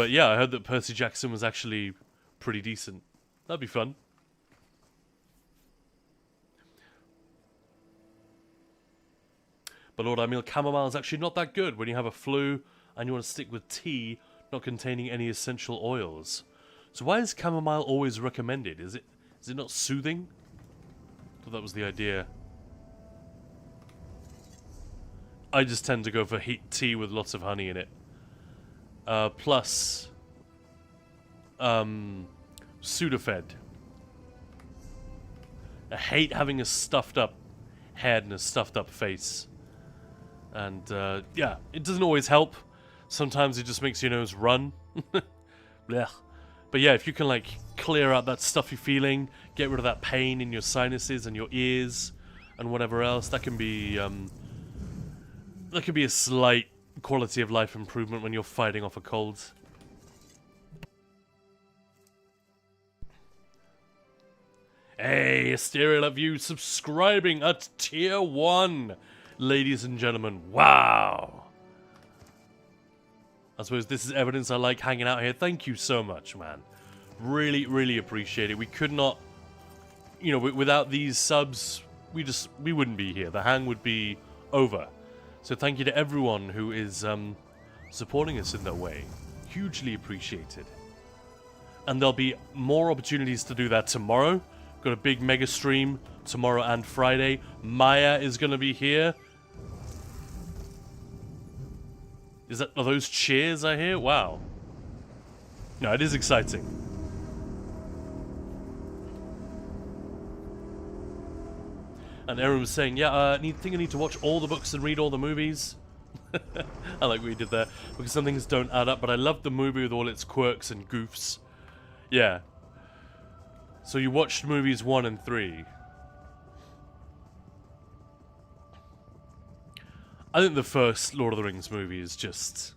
Speaker 1: yeah, I heard that Percy Jackson was actually pretty decent. That'd be fun. But Lord Emil, chamomile is actually not that good when you have a flu and you want to stick with tea not containing any essential oils. So why is chamomile always recommended? Is it not soothing? I thought that was the idea. I just tend to go for heat tea with lots of honey in it. Plus Sudafed. I hate having a stuffed up head and a stuffed up face. And yeah, it doesn't always help. Sometimes it just makes your nose run. Blech. But yeah, if you can like clear out that stuffy feeling, get rid of that pain in your sinuses and your ears and whatever else, that can be a slight quality of life improvement when you're fighting off a cold. Hey, Asteria, love you subscribing at tier 1, ladies and gentlemen. Wow. I suppose this is evidence I like hanging out here. Thank you so much, man. Really, really appreciate it. We could not, you know, without these subs, we wouldn't be here. The hang would be over. So thank you to everyone who is supporting us in that way. Hugely appreciated. And there'll be more opportunities to do that tomorrow. Got a big mega stream tomorrow and Friday. Maya is going to be here. Are those cheers I hear? Wow. No, it is exciting. And Aaron was saying, yeah, I think I need to watch all the books and read all the movies. I like what you did there. Because some things don't add up, but I love the movie with all its quirks and goofs. Yeah. So you watched movies 1 and 3. I think the first Lord of the Rings movie is just...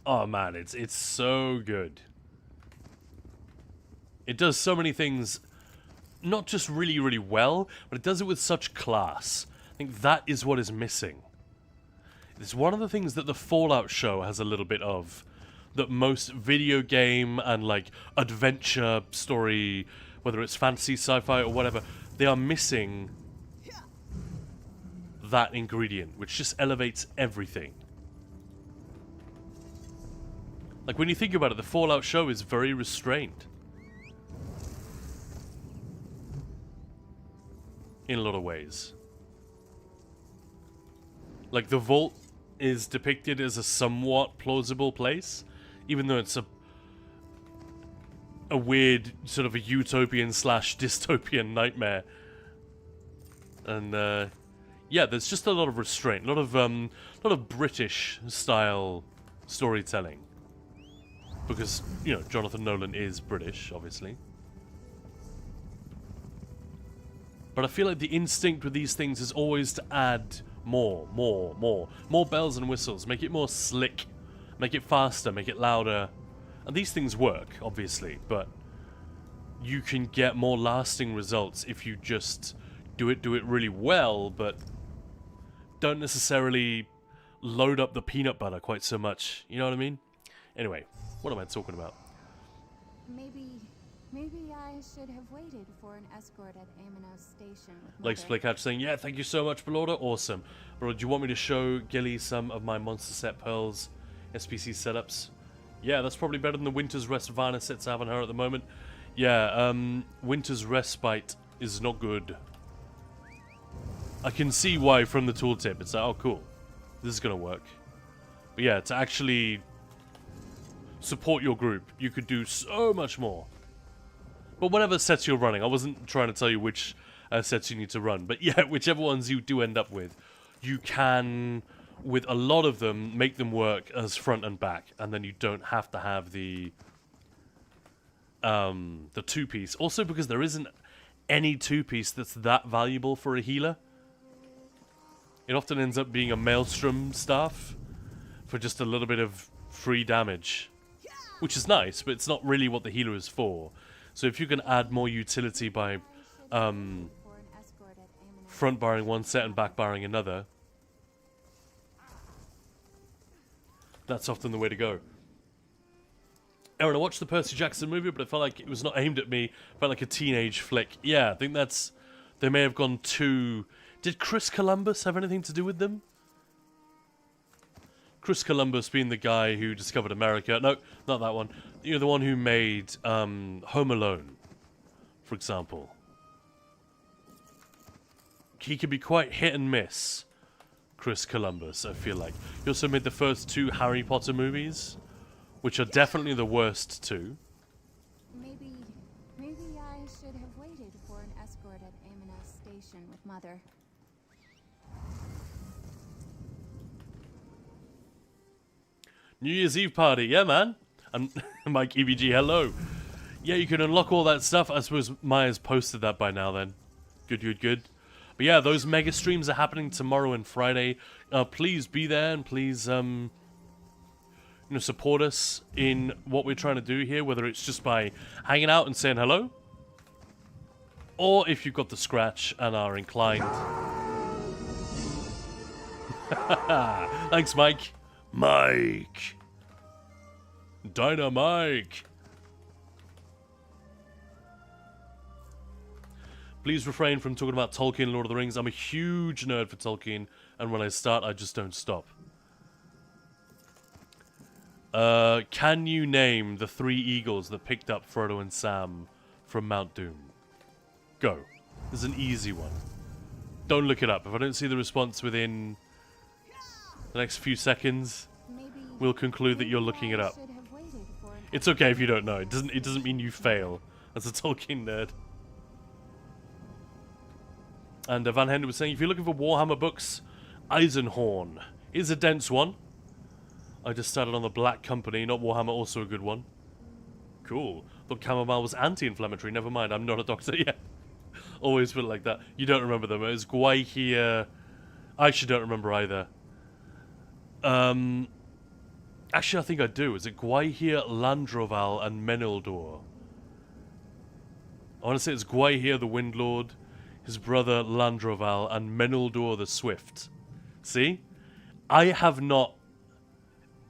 Speaker 1: oh man, it's so good. It does so many things, not just really, really well, but it does it with such class. I think that is what is missing. It's one of the things that the Fallout show has a little bit of, that most video game and like adventure story, whether it's fantasy, sci-fi or whatever, they are missing that ingredient, which just elevates everything. Like, when you think about it, the Fallout show is very restrained. In a lot of ways. Like, the Vault is depicted as a somewhat plausible place, even though it's a weird, sort of a utopian / dystopian nightmare. And, yeah, there's just a lot of restraint, a lot of British-style storytelling. Because, you know, Jonathan Nolan is British, obviously. But I feel like the instinct with these things is always to add more bells and whistles, make it more slick, make it faster, make it louder. And these things work, obviously, but you can get more lasting results if you just do it really well, but don't necessarily load up the peanut butter quite so much. You know what I mean? Anyway, what am I talking about?
Speaker 4: Maybe I should have waited for an escort at Amino's station with
Speaker 1: Like Splaycatch saying, yeah, thank you so much, Belorda. Awesome. Bro, do you want me to show Gilly some of my Monster Set Pearls SPC setups? Yeah, that's probably better than the Winter's Rest Varna sets I have on her at the moment. Yeah, Winter's Respite is not good. I can see why from the tooltip. It's like, oh, cool. This is going to work. But yeah, to actually support your group. You could do so much more. But whatever sets you're running, I wasn't trying to tell you which sets you need to run. But yeah, whichever ones you do end up with, you can, with a lot of them, make them work as front and back. And then you don't have to have the two-piece. Also because there isn't any two-piece that's that valuable for a healer. It often ends up being a maelstrom staff for just a little bit of free damage. Which is nice, but it's not really what the healer is for. So if you can add more utility by front barring one set and back barring another, that's often the way to go. Aaron, I watched the Percy Jackson movie, but I felt like it was not aimed at me. It felt like a teenage flick. Yeah, I think that's... They may have gone too... Did Chris Columbus have anything to do with them? Chris Columbus being the guy who discovered America. No, not that one. You know, the one who made Home Alone, for example. He could be quite hit and miss, Chris Columbus, I feel like. He also made the first 2 Harry Potter movies, which are definitely the worst 2.
Speaker 4: Maybe I should have waited for an escort at Amenas Station with Mother.
Speaker 1: New Year's Eve party, yeah, man. And Mike EBG, hello. Yeah, you can unlock all that stuff. I suppose Maya's posted that by now then. Good, good, good. But yeah, those mega streams are happening tomorrow and Friday. Please be there and please, you know, support us in what we're trying to do here, whether it's just by hanging out and saying hello, or if you've got the scratch and are inclined. Thanks, Mike. Mike. Dynamike. Please refrain from talking about Tolkien and Lord of the Rings. I'm a huge nerd for Tolkien, and when I start, I just don't stop. Can you name the 3 eagles that picked up Frodo and Sam from Mount Doom? Go. This is an easy one. Don't look it up. If I don't see the response within the next few seconds, we'll conclude that you're looking it up. It's okay if you don't know. It doesn't mean you fail as a Tolkien nerd. And Van Hender was saying, if you're looking for Warhammer books, Eisenhorn is a dense one. I just started on the Black Company, not Warhammer, also a good one. Cool. Thought chamomile was anti-inflammatory. Never mind, I'm not a doctor yet. Always put it like that. You don't remember them. It was Gwaihir. I actually don't remember either. Actually, I think I do. Is it Gwaihir, Landroval, and Menildor? I want to say it's Gwaihir the Windlord, his brother Landroval, and Menildor the Swift. See? I have not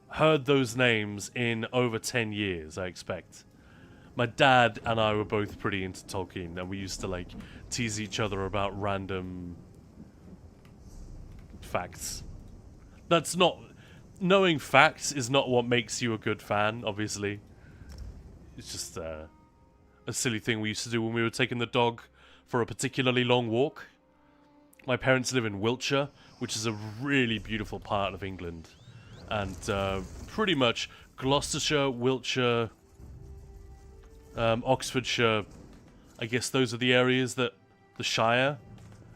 Speaker 1: heard those names in over 10 years, I expect. My dad and I were both pretty into Tolkien, and we used to, like, tease each other about random facts. That's not... Knowing facts is not what makes you a good fan, obviously. It's just a silly thing we used to do when we were taking the dog for a particularly long walk. My parents live in Wiltshire, which is a really beautiful part of England. And pretty much Gloucestershire, Wiltshire, Oxfordshire, I guess those are the areas that the Shire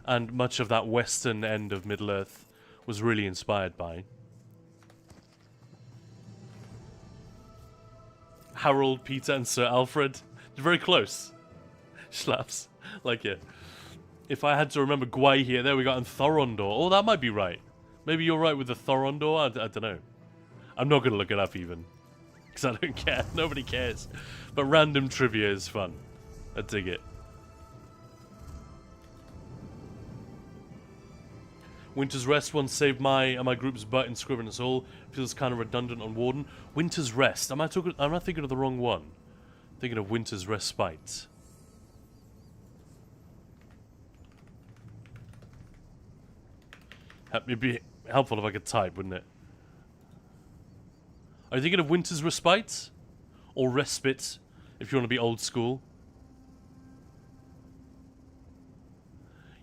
Speaker 1: and much of that western end of Middle-earth was really inspired by. Harold, Peter, and Sir Alfred. They're very close. Schlaps. Like it. If I had to remember Gwaihir, there we go, and Thorondor. Oh, that might be right. Maybe you're right with the Thorondor. I don't know. I'm not going to look it up even. Because I don't care. Nobody cares. But random trivia is fun. I dig it. Winter's Rest once saved my group's butt in Scrivener's Hall. Feels kind of redundant on Warden. Winter's Rest. Am I thinking of the wrong one? I'm thinking of Winter's Respite. It'd be helpful if I could type, wouldn't it? Are you thinking of Winter's Respite? Or Respite, if you want to be old school?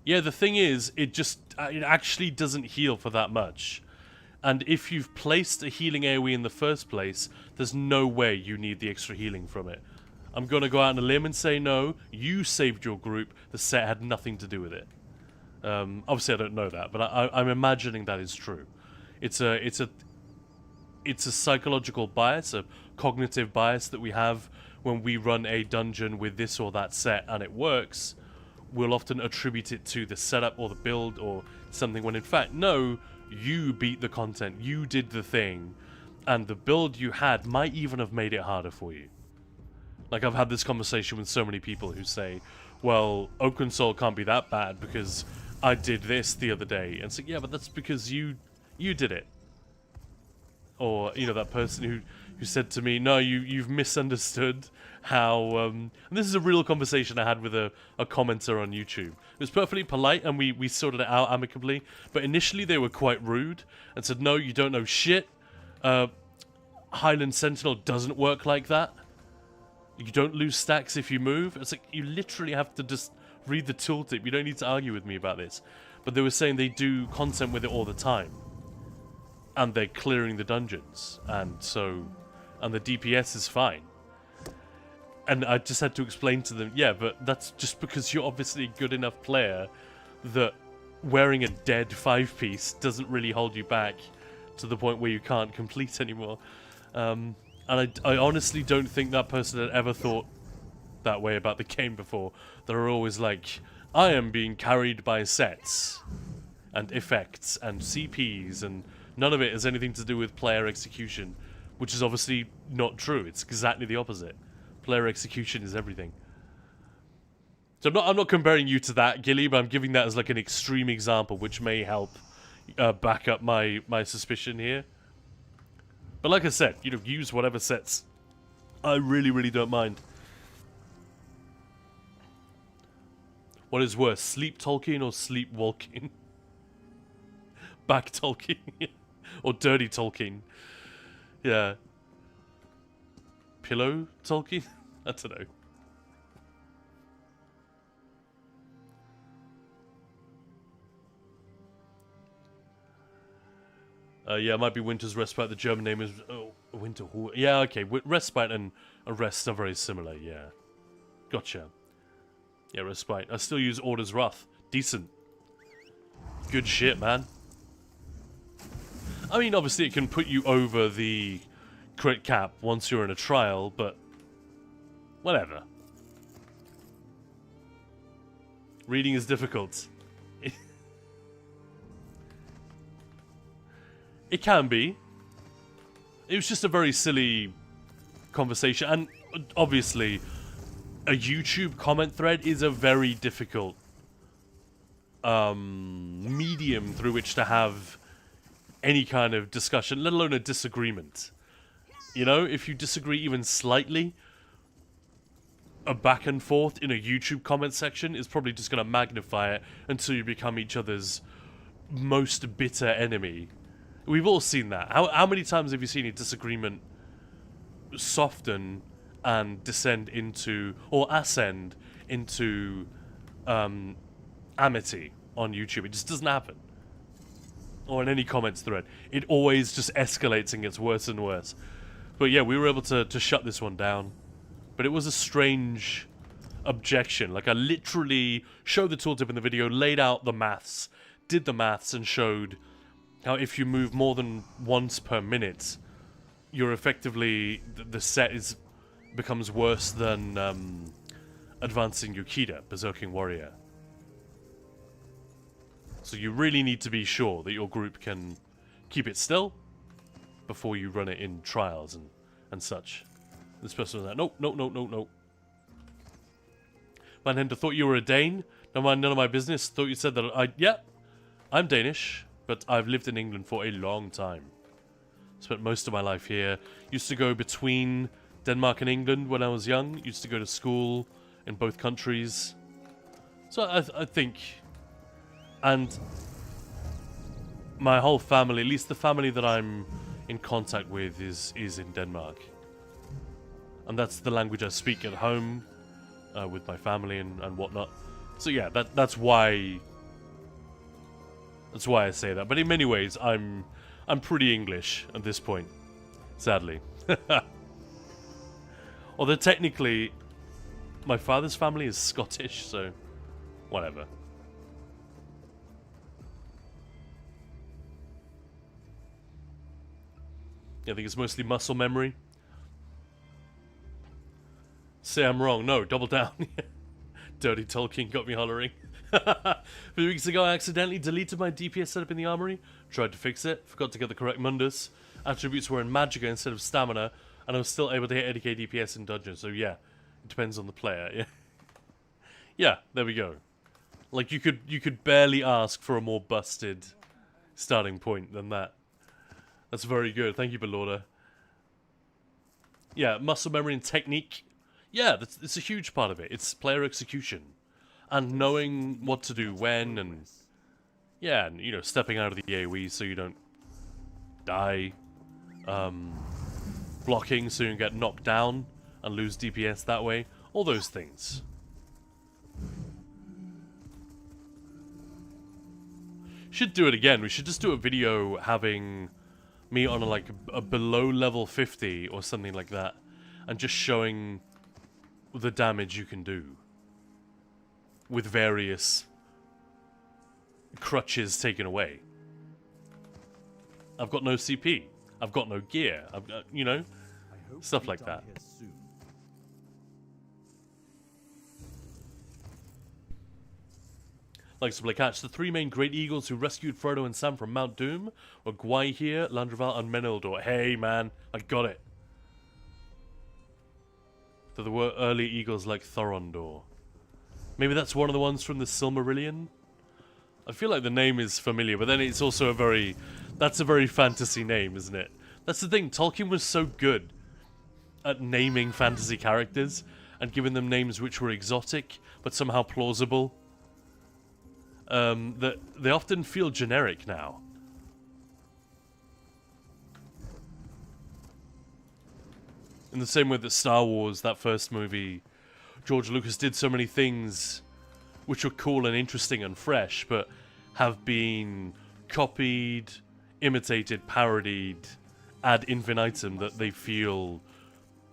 Speaker 1: Yeah, the thing is, it actually doesn't heal for that much. And if you've placed a healing AoE in the first place, there's no way you need the extra healing from it. I'm going to go out on a limb and say no, you saved your group, the set had nothing to do with it. Obviously I don't know that, but I'm imagining that is true. It's a psychological bias, a cognitive bias that we have when we run a dungeon with this or that set and it works. We'll often attribute it to the setup or the build or something, when in fact, no, you beat the content, you did the thing, and the build you had might even have made it harder for you. Like, I've had this conversation with so many people who say, well, Open Soul can't be that bad because I did this the other day. And it's like, yeah, but that's because you did it. Or, you know, that person who said to me, no, you've misunderstood how... and this is a real conversation I had with a commenter on YouTube. It was perfectly polite and we sorted it out amicably. But initially they were quite rude and said, no, you don't know shit. Highland Sentinel doesn't work like that. You don't lose stacks if you move. It's like, you literally have to just read the tooltip. You don't need to argue with me about this. But they were saying they do content with it all the time. And they're clearing the dungeons. And the DPS is fine. And I just had to explain to them, yeah, but that's just because you're obviously a good enough player that wearing a dead 5-piece doesn't really hold you back to the point where you can't complete anymore. And I honestly don't think that person had ever thought that way about the game before. They're always like, I am being carried by sets and effects and CPs, and none of it has anything to do with player execution, which is obviously not true. It's exactly the opposite. Player execution is everything. So I'm not comparing you to that, Gilly, but I'm giving that as like an extreme example, which may help back up my suspicion here. But like I said, you know, use whatever sets. I really, really don't mind. What is worse, sleep Tolkien or sleep walking? Back Tolkien. Or dirty Tolkien. Yeah. Pillow Tolkien? I don't know. Yeah, it might be Winter's Respite. The German name is Winter. Yeah, okay. Respite and Arrest are very similar. Yeah, gotcha. Yeah, Respite. I still use Order's Wrath. Decent. Good shit, man. I mean, obviously, it can put you over the crit cap once you're in a trial, but whatever. Reading is difficult. It can be. It was just a very silly conversation. And obviously, a YouTube comment thread is a very difficult medium through which to have any kind of discussion, let alone a disagreement. You know, if you disagree even slightly, a back and forth in a YouTube comment section is probably just going to magnify it until you become each other's most bitter enemy. We've all seen that. How many times have you seen a disagreement soften and descend into, or ascend into, amity on YouTube? It just doesn't happen. Or in any comments thread. It always just escalates and gets worse and worse. But yeah, we were able to shut this one down. But it was a strange objection. Like, I literally showed the tooltip in the video, laid out the maths, did the maths, and showed how if you move more than once per minute, you're effectively... the set becomes worse than advancing Yukida, Berserking Warrior. So you really need to be sure that your group can keep it still before you run it in trials and such. This person was like, nope, nope, nope, nope, nope. Manhender, thought you were a Dane? No, none of my business. Thought you said that yeah, I'm Danish, but I've lived in England for a long time. Spent most of my life here. Used to go between Denmark and England when I was young. Used to go to school in both countries. So I think... And my whole family, at least the family that I'm in contact with, is in Denmark. And that's the language I speak at home with my family and whatnot. So yeah, that's why I say that. But in many ways, I'm I'm pretty English at this point, sadly. Although technically, my father's family is Scottish, so whatever. I think it's mostly muscle memory. Say I'm wrong. No, double down. Dirty Tolkien got me hollering. A few weeks ago, I accidentally deleted my DPS setup in the armory. Tried to fix it. Forgot to get the correct mundus. Attributes were in Magicka instead of Stamina. And I was still able to hit 80k DPS in dungeons. So yeah, it depends on the player. Yeah, yeah. There we go. Like you could barely ask for a more busted starting point than that. That's very good. Thank you, Belorda. Yeah, muscle memory and technique. Yeah, it's a huge part of it. It's player execution. And knowing what to do when, and yeah, and you know, stepping out of the AoE so you don't die. Blocking so you don't get knocked down and lose DPS that way. All those things. Should do it again. We should just do a video having me on a below level 50 or something like that, and just showing the damage you can do with various crutches taken away. I've got no CP. I've got no gear. I've got, you know, stuff like that. Like to play catch. The three main Great Eagles who rescued Frodo and Sam from Mount Doom were Gwaihir, Landreval, and Menildor. Hey, man, I got it. So there were early eagles like Thorondor. Maybe that's one of the ones from the Silmarillion? I feel like the name is familiar, but then it's also a very... That's a very fantasy name, isn't it? That's the thing, Tolkien was so good at naming fantasy characters and giving them names which were exotic, but somehow plausible. That they often feel generic now. In the same way that Star Wars, that first movie, George Lucas did so many things which were cool and interesting and fresh, but have been copied, imitated, parodied ad infinitum, that they feel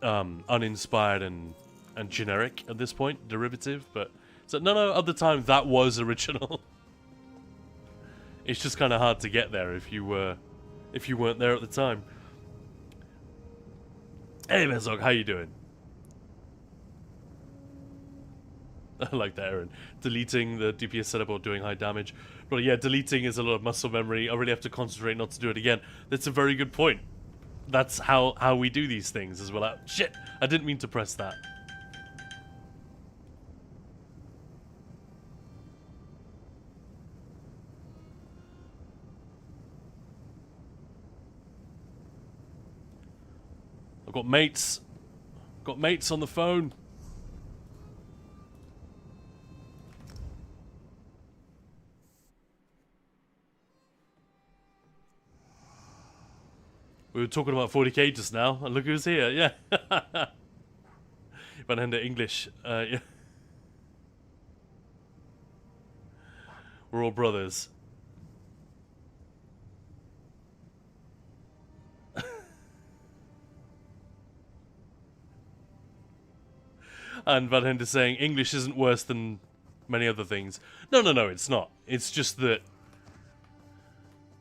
Speaker 1: uninspired and generic at this point, derivative. But so no, at the time that was original. It's just kind of hard to get there if you weren't there at the time. Hey Mezog, how you doing? I like that, Aaron. Deleting the DPS setup or doing high damage. But yeah, deleting is a lot of muscle memory. I really have to concentrate not to do it again. That's a very good point. That's how we do these things as well. Shit! I didn't mean to press that. I've got mates. Got mates on the phone. We were talking about 40k just now, and look who's here, yeah. Van Hender English, yeah. We're all brothers. And Van Hender saying English isn't worse than many other things. No, it's not. It's just that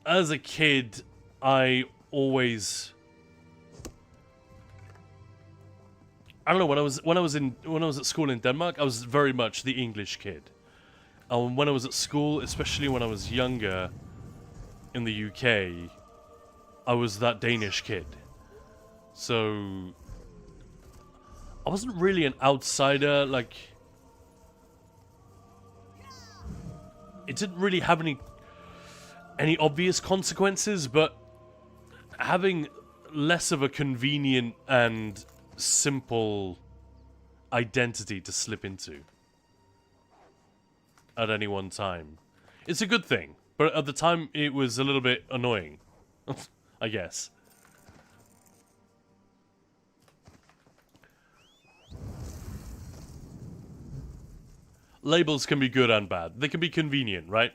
Speaker 1: as a kid, I always, I don't know, when I was at school in Denmark, I was very much the English kid. And when I was at school, especially when I was younger in the UK, I was that Danish kid. So I wasn't really an outsider, like it didn't really have any obvious consequences, but having less of a convenient and simple identity to slip into at any one time, it's a good thing, but at the time it was a little bit annoying. I guess. Labels can be good and bad. They can be convenient, right?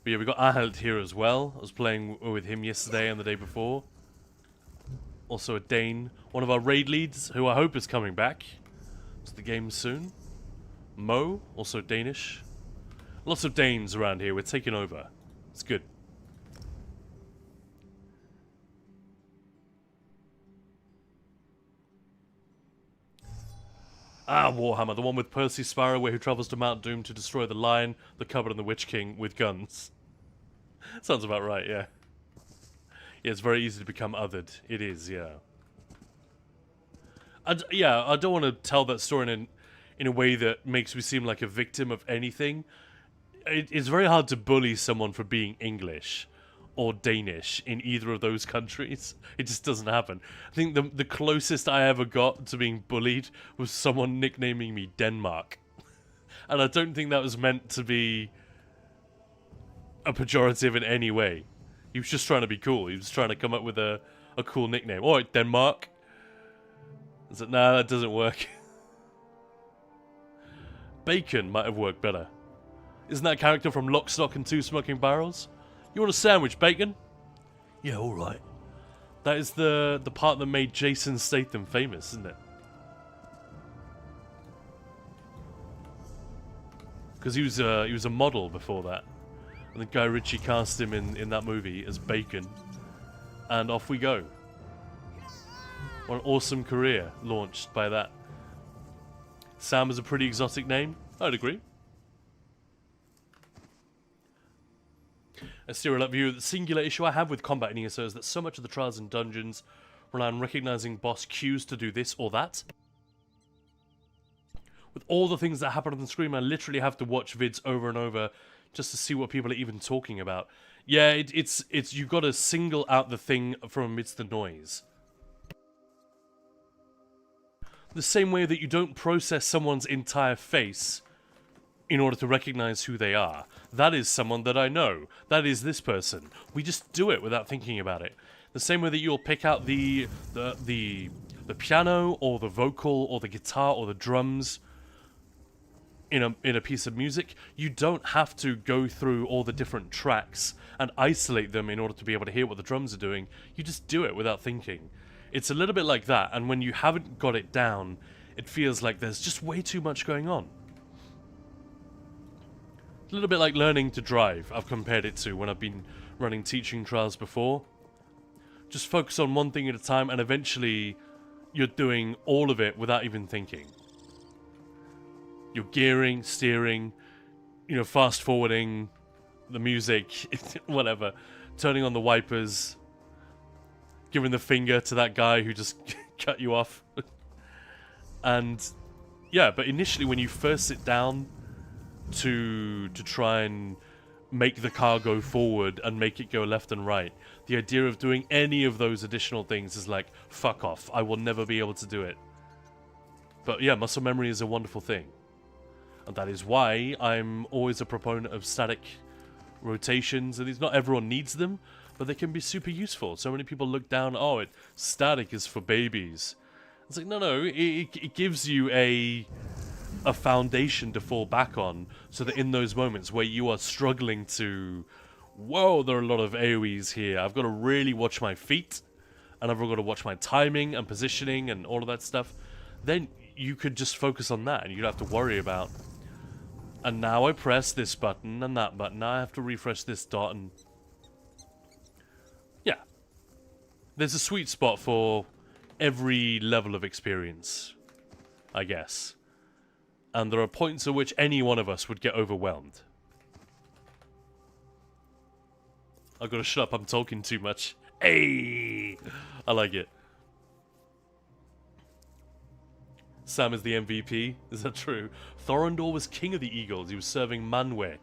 Speaker 1: But yeah, we got Ahelt here as well. I was playing with him yesterday and the day before. Also a Dane. One of our raid leads, who I hope is coming back to the game soon. Mo, also Danish. Lots of Danes around here. We're taking over. It's good. Ah, Warhammer, the one with Percy Sparroway who travels to Mount Doom to destroy the Lion, the Cupboard, and the Witch King with guns. Sounds about right, yeah. Yeah, it's very easy to become othered. It is, yeah. Yeah, I don't want to tell that story in a way that makes me seem like a victim of anything. It's very hard to bully someone for being English or Danish in either of those countries. It just doesn't happen. I think the closest I ever got to being bullied was someone nicknaming me Denmark. And I don't think that was meant to be a pejorative in any way. He was just trying to be cool. He was trying to come up with a cool nickname. Alright, Denmark. I said, nah, that doesn't work. Bacon might have worked better. Isn't that a character from Lock, Stock and Two Smoking Barrels? You want a sandwich, Bacon? Yeah, alright. That is the part that made Jason Statham famous, isn't it? Because he was a model before that. And then Guy Ritchie cast him in that movie as Bacon. And off we go. What an awesome career launched by that. Sam is a pretty exotic name. I'd agree. A serial view. The singular issue I have with combat in ESO is that so much of the trials and dungeons rely on recognizing boss cues to do this or that. With all the things that happen on the screen, I literally have to watch vids over and over just to see what people are even talking about. Yeah, it's you've got to single out the thing from amidst the noise. The same way that you don't process someone's entire face in order to recognize who they are. That is someone that I know. That is this person. We just do it without thinking about it. The same way that you'll pick out the piano or the vocal or the guitar or the drums in a piece of music, you don't have to go through all the different tracks and isolate them in order to be able to hear what the drums are doing. You just do it without thinking. It's a little bit like that, and when you haven't got it down, it feels like there's just way too much going on. A little bit like learning to drive, I've compared it to when I've been running teaching trials before. Just focus on one thing at a time, and eventually you're doing all of it without even thinking. You're gearing, steering, fast forwarding the music, whatever, turning on the wipers, giving the finger to that guy who just cut you off. And yeah, but initially when you first sit down to try and make the car go forward and make it go left and right, the idea of doing any of those additional things is like, fuck off, I will never be able to do it. But yeah, muscle memory is a wonderful thing. And that is why I'm always a proponent of static rotations. And not everyone needs them, but they can be super useful. So many people look down, oh, static is for babies. It's like, no, it gives you a foundation to fall back on, so that in those moments where you are struggling to, whoa, there are a lot of AoEs here, I've got to really watch my feet, and I've got to watch my timing and positioning and all of that stuff, then you could just focus on that, and you don't have to worry about, and now I press this button and that button, now I have to refresh this dot, and yeah. There's a sweet spot for every level of experience, I guess. And there are points at which any one of us would get overwhelmed. I've got to shut up, I'm talking too much. Hey! I like it. Sam is the MVP. Is that true? Thorondor was king of the Eagles. He was serving Manwë,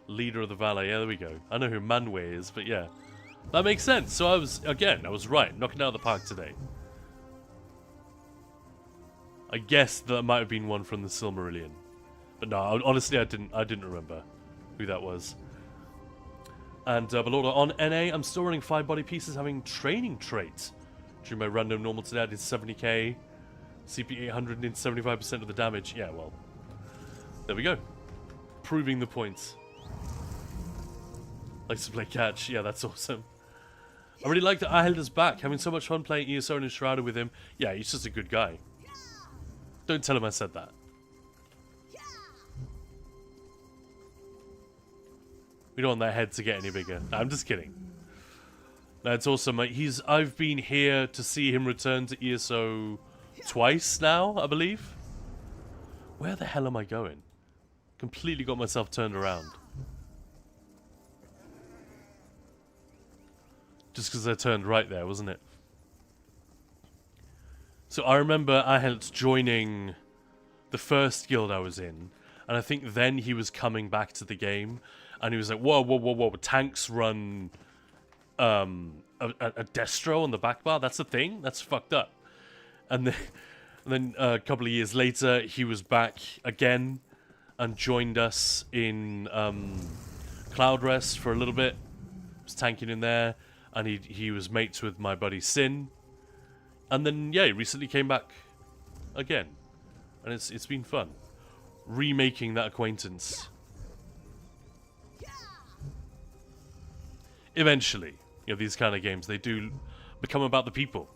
Speaker 1: leader of the Valley. Yeah, there we go. I know who Manwë is, but yeah. That makes sense. So I was right. Knocking it out of the park today. I guess that might have been one from the Silmarillion. But no, honestly, I didn't remember who that was. And Belorda, on NA, I'm still running 5 body pieces, having training traits. During my random normal today, I did 70k. CP 800 did 75% of the damage. Yeah, well, there we go. Proving the points. Likes to play catch. Yeah, that's awesome. I really like that Ahilda's back. Having so much fun playing ESO and Enshrouded with him. Yeah, he's just a good guy. Don't tell him I said that. We don't want that head to get any bigger. No, I'm just kidding. No, it's awesome. I've been here to see him return to ESO twice now, I believe. Where the hell am I going? Completely got myself turned around. Just because I turned right there, wasn't it? So I remember Ahelt joining the first guild I was in, and I think then he was coming back to the game, and he was like, whoa, whoa, whoa, whoa, tanks run a destro on the back bar? That's a thing? That's fucked up. And then a couple of years later, he was back again and joined us in Cloud Rest for a little bit. Was tanking in there, and he was mates with my buddy Sin. And then, yeah, he recently came back again. And it's been fun. Remaking that acquaintance. Eventually, you know, these kind of games, they do become about the people.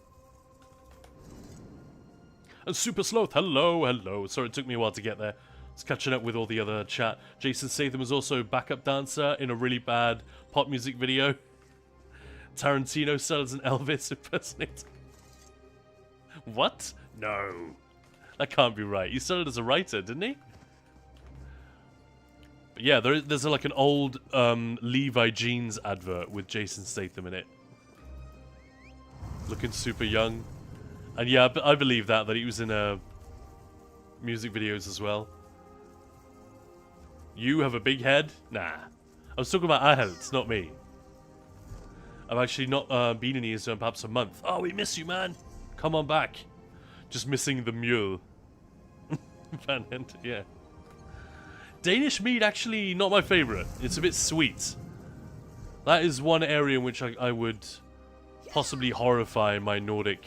Speaker 1: And Super Sloth, hello, hello. Sorry, it took me a while to get there. I was catching up with all the other chat. Jason Statham was also a backup dancer in a really bad pop music video. Tarantino sells an Elvis impersonator. What? No. That can't be right. He started as a writer, didn't he? But yeah, there's like an old Levi Jeans advert with Jason Statham in it. Looking super young. And yeah, I believe that he was in music videos as well. You have a big head? Nah. I was talking about Ahel, it's not me. I've actually not been in ESO in perhaps a month. Oh, we miss you, man. Come on back. Just missing the mule. Van Hent, yeah. Danish mead, actually, not my favorite. It's a bit sweet. That is one area in which I would possibly horrify my Nordic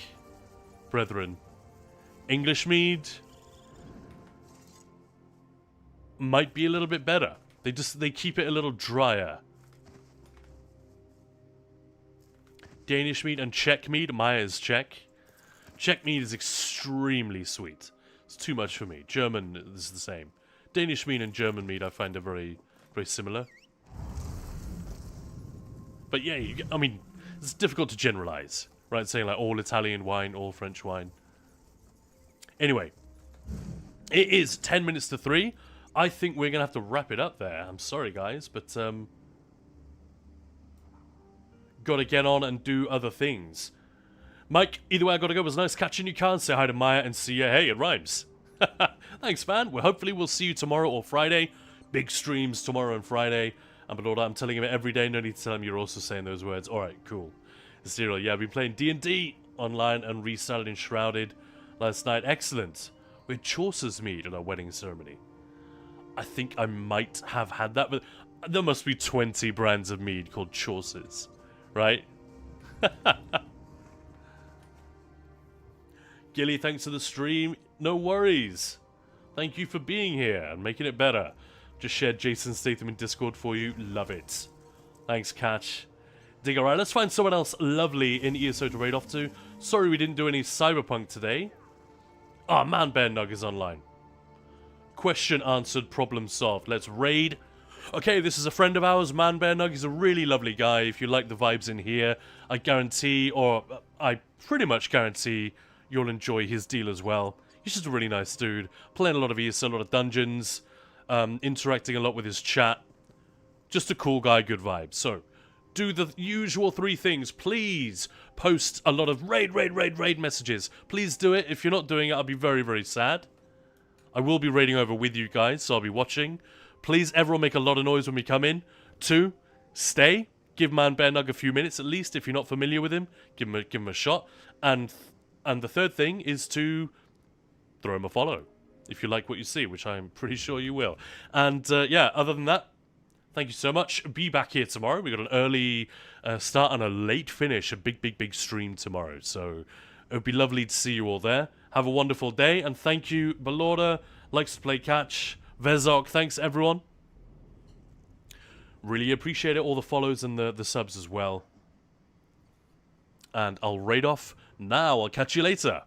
Speaker 1: brethren. English mead might be a little bit better. They keep it a little drier. Danish mead and Czech mead. Maya's Czech. Czech mead is extremely sweet. It's too much for me. German is the same. Danish mead and German mead I find are very, very similar. But yeah, I mean, it's difficult to generalize, right? Saying like all Italian wine, all French wine. Anyway, it is 10 minutes to 3. I think we're going to have to wrap it up there. I'm sorry, guys, but got to get on and do other things. Mike, either way, I got to go. It was nice catching you, Khan. Say hi to Maya and see ya. Hey, it rhymes. Thanks, man. Well, hopefully we'll see you tomorrow or Friday. Big streams tomorrow and Friday. And Lord, I'm telling him it every day. No need to tell him you're also saying those words. All right, cool. Zero, yeah, I've been playing D&D online and restarted Enshrouded last night. Excellent. We had Chaucer's mead at our wedding ceremony. I think I might have had that, but there must be 20 brands of mead called Chaucer's, right? Gilly, thanks for the stream. No worries. Thank you for being here and making it better. Just shared Jason Statham in Discord for you. Love it. Thanks, Catch. Dig, alright, let's find someone else lovely in ESO to raid off to. Sorry we didn't do any Cyberpunk today. Ah, Man Bear Nug is online. Question answered, problem solved. Let's raid. Okay, this is a friend of ours, Man Bear Nug. He's a really lovely guy. If you like the vibes in here, I guarantee, or I pretty much guarantee, you'll enjoy his deal as well. He's just a really nice dude. Playing a lot of ESO, a lot of dungeons, interacting a lot with his chat. Just a cool guy, good vibes. So, do the usual 3 things. Please post a lot of raid messages. Please do it. If you're not doing it, I'll be very, very sad. I will be raiding over with you guys, so I'll be watching. Please, everyone make a lot of noise when we come in. 2, stay. Give Man Bear Nug a few minutes at least. If you're not familiar with him, give him a shot. And the third thing is to throw him a follow. If you like what you see, which I'm pretty sure you will. And yeah, other than that, thank you so much. Be back here tomorrow. We got an early start and a late finish. A big stream tomorrow. So it would be lovely to see you all there. Have a wonderful day. And thank you, Balorda. Likes to play catch. Vezok. Thanks, everyone. Really appreciate it, all the follows and the subs as well. And I'll raid off now. I'll catch you later.